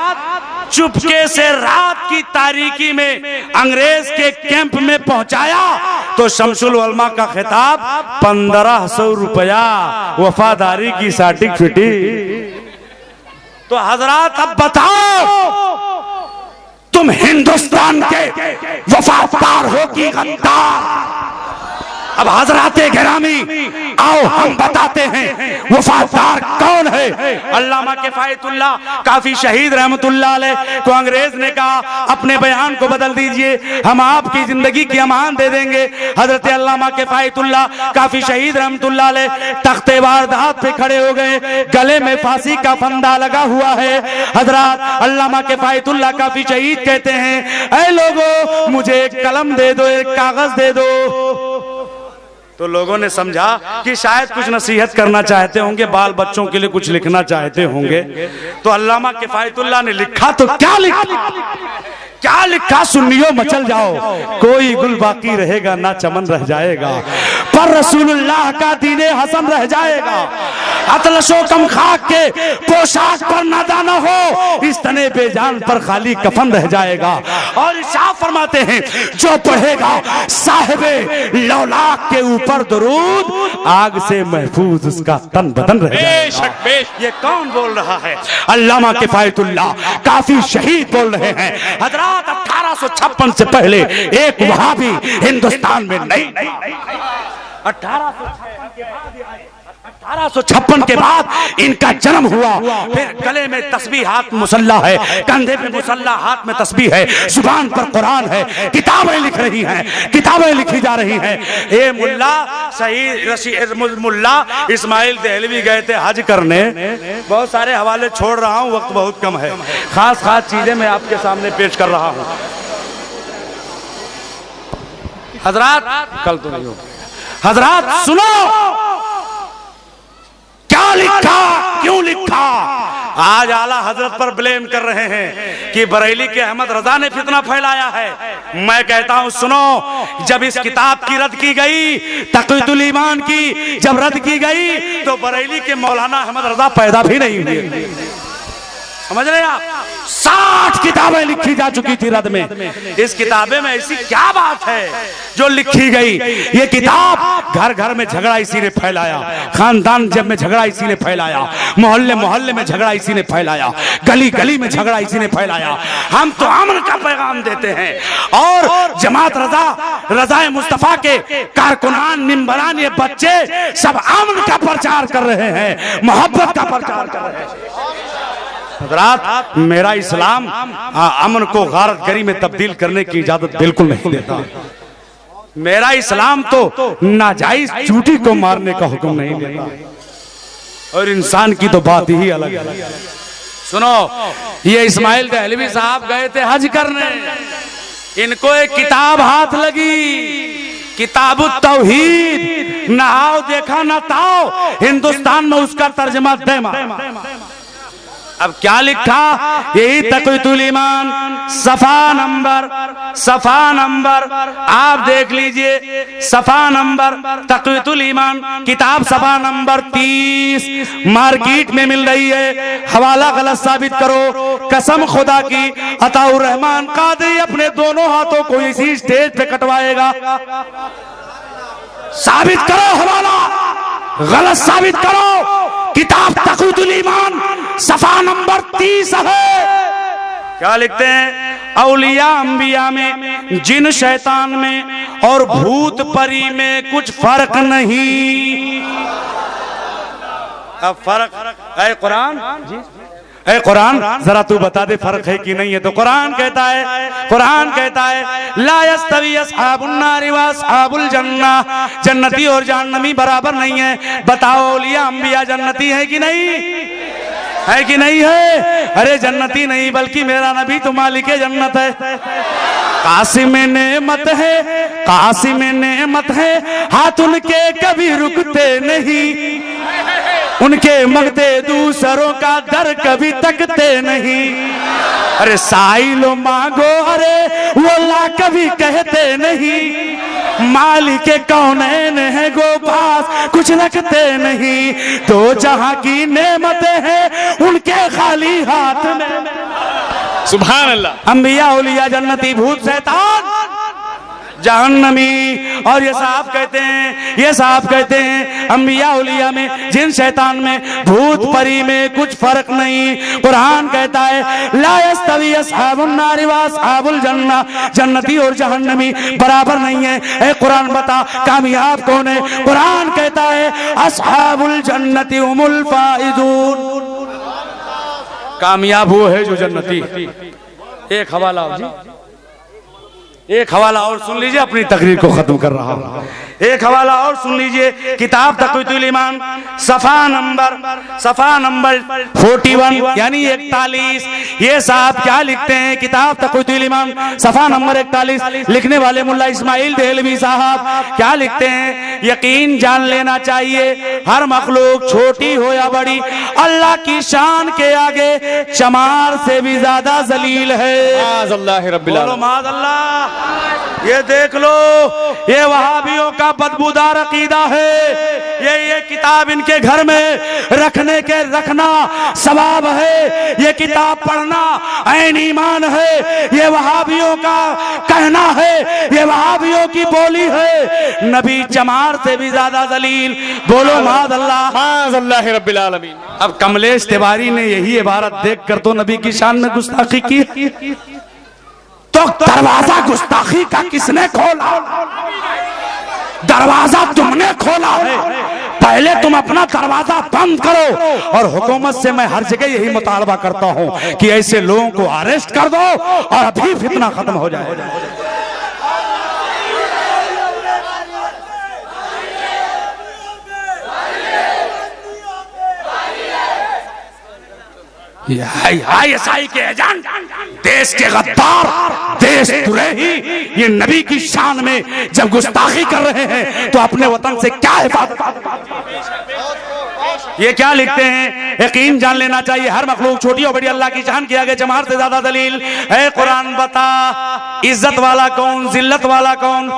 चुपके से रात की तारीकी में अंग्रेज के कैंप में पहुंचाया तो शमसुल उलमा का खिताब 1500 रुपया वफादारी की सर्टिफिकेट। तो हजरात अब बताओ, तुम हिंदुस्तान के वफादार हो कि गद्दार? अब हजराते गिरामी, आओ हम बताते हैं वफादार कौन है। अल्लामा किफायतुल्लाह काफी शहीद रहमतुल्लाह अलैह को अंग्रेज ने कहा, अपने बयान को बदल दीजिए, हम आपकी जिंदगी की अमान दे देंगे। हजरत अल्लामा किफायतुल्लाह काफी शहीद रहमतुल्लाह अलैह तख्ते वारदात पे खड़े हो गए, गले में फांसी का फंदा लगा हुआ है। हजरत अल्लामा किफायतुल्लाह काफी शहीद कहते हैं, ऐ लोगों मुझे एक कलम दे दो, एक कागज दे दो। तो लोगों ने समझा कि शायद कुछ नसीहत करना चाहते होंगे, बाल बच्चों के लिए कुछ लिखना चाहते होंगे। तो अल्लामा किफायतुल्लाह ने लिखा, तो क्या लिखा? क्या लिखा? सुन्नियों मचल जाओ, कोई गुल बाकी रहेगा ना चमन रह जाएगा, पर रसूलुल्लाह का दीने हसन रह जाएगा। अतलशो कम खाक के पोशाक पर ना दाना हो, इस तने बेजान पर खाली कफन रह जाएगा। और इरशाद फरमाते हैं, जो पढ़ेगा साहिबे लौलाक के ऊपर दरूद, आग से महफूज उसका तन बदन रह जाएगा। ये कौन बोल रहा है? अल्लामा किफायतुल्लाह काफी शहीद बोल रहे हैं। हजरात 1856 से पहले एक वहाबी हिंदुस्तान में नहीं। 1856 के बाद इनका जन्म हुआ। फिर गले में तस्बीह, हाथ मुसल्ला है, कंधे पे मुसल्ला, हाथ में तस्बीह है, जुबान पर कुरान है, किताबें लिख रही हैं, किताबें लिखी जा रही हैं। ए मुल्ला शहीद मुल्ला इस्माइल देहलवी गए थे हज करने। बहुत सारे हवाले छोड़ रहा हूँ, वक्त बहुत कम है, खास खास चीजें मैं आपके सामने पेश कर रहा हूँ। हजरात कल तो नहीं हो, हजरात सुनो क्या लिखा, क्यों लिखा। आज आला हजरत पर ब्लेम कर रहे हैं कि बरेली के अहमद रजा ने फितना फैलाया है। मैं कहता हूं सुनो, जब इस किताब की रद्द की गई, तक़ीयतुल ईमान की जब रद्द की गई, तो बरेली के मौलाना अहमद रजा पैदा भी नहीं हुए। समझ रहे हैं आप? 60 किताबें लिखी जा चुकी थी रद में। इस किताबे में ऐसी क्या बात है जो लिखी गई? ये किताब घर घर में झगड़ा इसी ने फैलाया, खानदान जब में झगड़ा इसी ने फैलाया, मोहल्ले मोहल्ले में झगड़ा इसी ने फैलाया, गली गली में झगड़ा इसी ने फैलाया। हम तो अमन का पैगाम देते हैं और जमात रज़ाए मुस्तफा के कारकुनान मिंबरान ये बच्चे सब अमन का प्रचार कर रहे हैं, मोहब्बत का प्रचार कर रहे हैं। हज़रात, मेरा इस्लाम अमन को गारतगरी में तब्दील करने की इजाजत बिल्कुल नहीं देता। मेरा इस्लाम तो नाजायज चूटी को मारने का हुक्म नहीं देता, और इंसान की तो बात ही अलग है। सुनो, ये इस्माइल दहलवी साहब गए थे हज करने, इनको एक किताब हाथ लगी, किताबुत तौहीद, ना आओ देखा ना ताओ, हिंदुस्तान में उसका तर्जमा देमा। अब क्या लिखा? यही तक़वीतुल ईमान सफा नंबर आप देख लीजिए, सफा नंबर तक़वीतुल ईमान किताब सफा नंबर 30 मार्केट में मिल रही है। हवाला गलत साबित करो, कसम खुदा की अताउर रहमान कादरी अपने दोनों हाथों को इसी स्टेज पे कटवाएगा। साबित करो, हवाला गलत साबित करो। किताब तक़वीतुल ईमान सफा नंबर 30 है। क्या लिखते हैं? औलिया अंबिया में, जिन शैतान में और भूत परी में कुछ फर्क नहीं। अब फर्क है कुरान जी, ऐ कुरान जरा तू बता दे फर्क है कि नहीं है? तो कुरान कहता है ला यस्तवी अस्हाबुन नारि व अस्हाबुल जन्नह, जन्नती और जहन्नमी बराबर नहीं है। बताओ औलिया अंबिया जन्नती है कि नहीं है? कि नहीं है? अरे जन्नती नहीं बल्कि मेरा नबी तो मालिके जन्नत है। कासिम नेमत है, कासिम नेमत है, हाथ उनके कभी रुकते नहीं, उनके मगते दूसरों का दर कभी तकते नहीं। अरे साइलो मांगो, अरे वो ला कभी कहते नहीं, मालिके कौनैन है गो पास कुछ रखते नहीं। तो जहां की नेमतें हैं उनके खाली हाथ में। सुभान अल्लाह। अंबिया औलिया जन्नती, भूत शैतान जहन्नमी। और ये साहब कहते हैं अंबिया औलिया में, जिन शैतान में, भूत परी में कुछ फर्क नहीं। कुरान कहता है ला यस्तवी अस्हाबुन नारि व अस्हाबुल जन्नह, जन्नती और जहन्नमी बराबर नहीं है। ए कुरान बता कामयाब कौन है? कुरान कहता है अस्हाबुल जन्नती हुमुल फाइजून, कामयाब वो है जो जन्नती। एक हवाला जी, एक हवाला और सुन लीजिए, अपनी तकरीर को खत्म कर रहा हूं। एक हवाला और सुन लीजिए, किताब तक़वीतुल ईमान सफा नंबर 41 यानी 41। ये साहब क्या लिखते हैं? किताब तक़वीतुल ईमान सफा नंबर 41 लिखने वाले मुल्ला इस्माइल देहलवी साहब क्या लिखते हैं? यकीन जान लेना चाहिए हर मखलूक छोटी हो या बड़ी, अल्लाह की शान के आगे चमार से भी ज्यादा जलील है। माज़अल्लाह। ये देख लो, ये वहाबियों का बदबूदार अकीदा है। ये किताब इनके घर में रखना सवाब है, ये किताब पढ़ना ऐन ईमान है। ये वहाबियों का कहना है, ये वहाबियों की बोली है। नबी चमार से भी ज्यादा जलील। बोलो माज़अल्लाह रब्बिल आलमीन। अब कमलेश तिवारी ने यही इबारत देखकर तो नबी की शान में गुस्ताखी की। तो दरवाजा गुस्ताखी का किसने खोला? दरवाजा तुमने खोला है। पहले तुम अपना दरवाजा बंद करो। और हुकूमत से मैं हर जगह यही मुतालबा करता हूं कि ऐसे लोगों को अरेस्ट कर दो और अभी फितना खत्म हो जाए। ISI के एजेंट, देश के गद्दार, देश द्रोही, ये नबी की शान में जब गुस्ताखी कर रहे हैं तो अपने वतन से क्या हिफाजत? ये क्या लिखते हैं? यकीन जान लेना चाहिए हर मखलूक छोटी और बड़ी अल्लाह की शान के आगे चमार से ज्यादा दलील है। कुरान बता इज्जत वाला कौन, जिल्लत वाला कौन?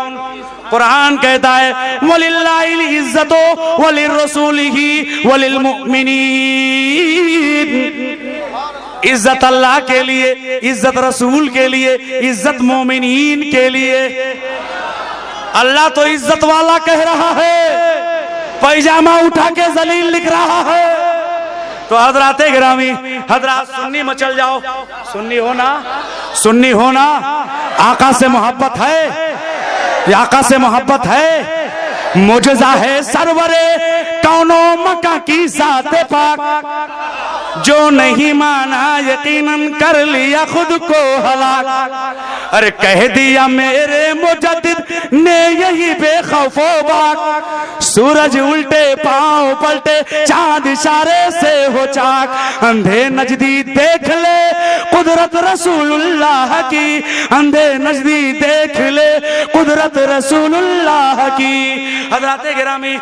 कुरान कहता है वलिल्लाहिल इज्जतु वलिर्रसूलिही वलिल मुमिनीन। इज्जत अल्लाह के लिए, इज्जत रसूल के लिए, इज्जत मोमिनीन के लिए। अल्लाह तो इज्जत वाला कह रहा है, पैजामा उठा के जलील लिख रहा है। तो हजराते गिरामी, हजरात सुन्नी मचल जाओ, सुन्नी होना, सुन्नी होना आका से मोहब्बत है, ये आका से मोहब्बत है। मुजजा है सरवरे कौनो मक्का की साते पाक, जो नहीं माना यकीनन कर लिया खुद को हलाक। अरे कह दिया मेरे मुजद्दिद ने यही बेखौफो बाक, सूरज उल्टे पांव पलटे चांद इशारे से हो चाक। अंधे नजदी देख ले कुदरत रसूलुल्लाह की, अंधे नजदी देख ले कुदरत रसूलुल्लाह की। हजराते गिरामी,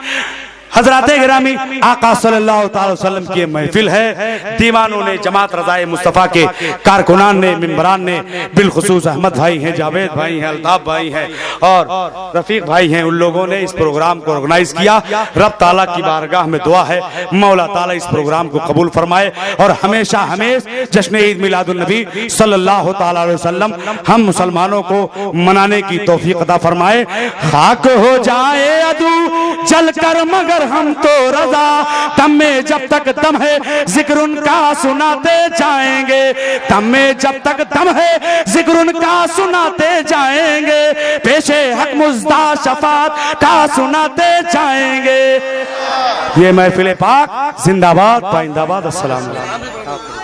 हजराते गिरामी, आका सल्लल्लाहु अलैहि वसल्लम की महफिल है। दीवानों ने, जमात रज़ाए मुस्तफ़ा के कारकुनान ने, मिंबरान ने, बिलखुसूस अहमद भाई हैं, जावेद भाई हैं, अल्ताफ भाई हैं और रफीक भाई हैं, उन लोगों ने इस प्रोग्राम को ऑर्गेनाइज किया। रब ताला की बारगाह में दुआ है मौला ताला इस प्रोग्राम को कबूल फरमाए और हमेशा हमेशा जश्न ईद मिलादुन नबी सल्लल्लाहु ताला अलैहि वसल्लम हम मुसलमानों को मनाने की तौफीक अता फरमाए। खाक हो जाए अदू जलकर मगर हम तो रजा, दम में जब तक दम है जिक्र उनका सुनाते जाएंगे, दम में जब तक दम है जिक्र उनका सुनाते जाएंगे, पेशे हक मुज्दा शफात का सुनाते जाएंगे। ये महफिल पाक जिंदाबाद पाइंदाबाद। अस्सलाम वालेकुम।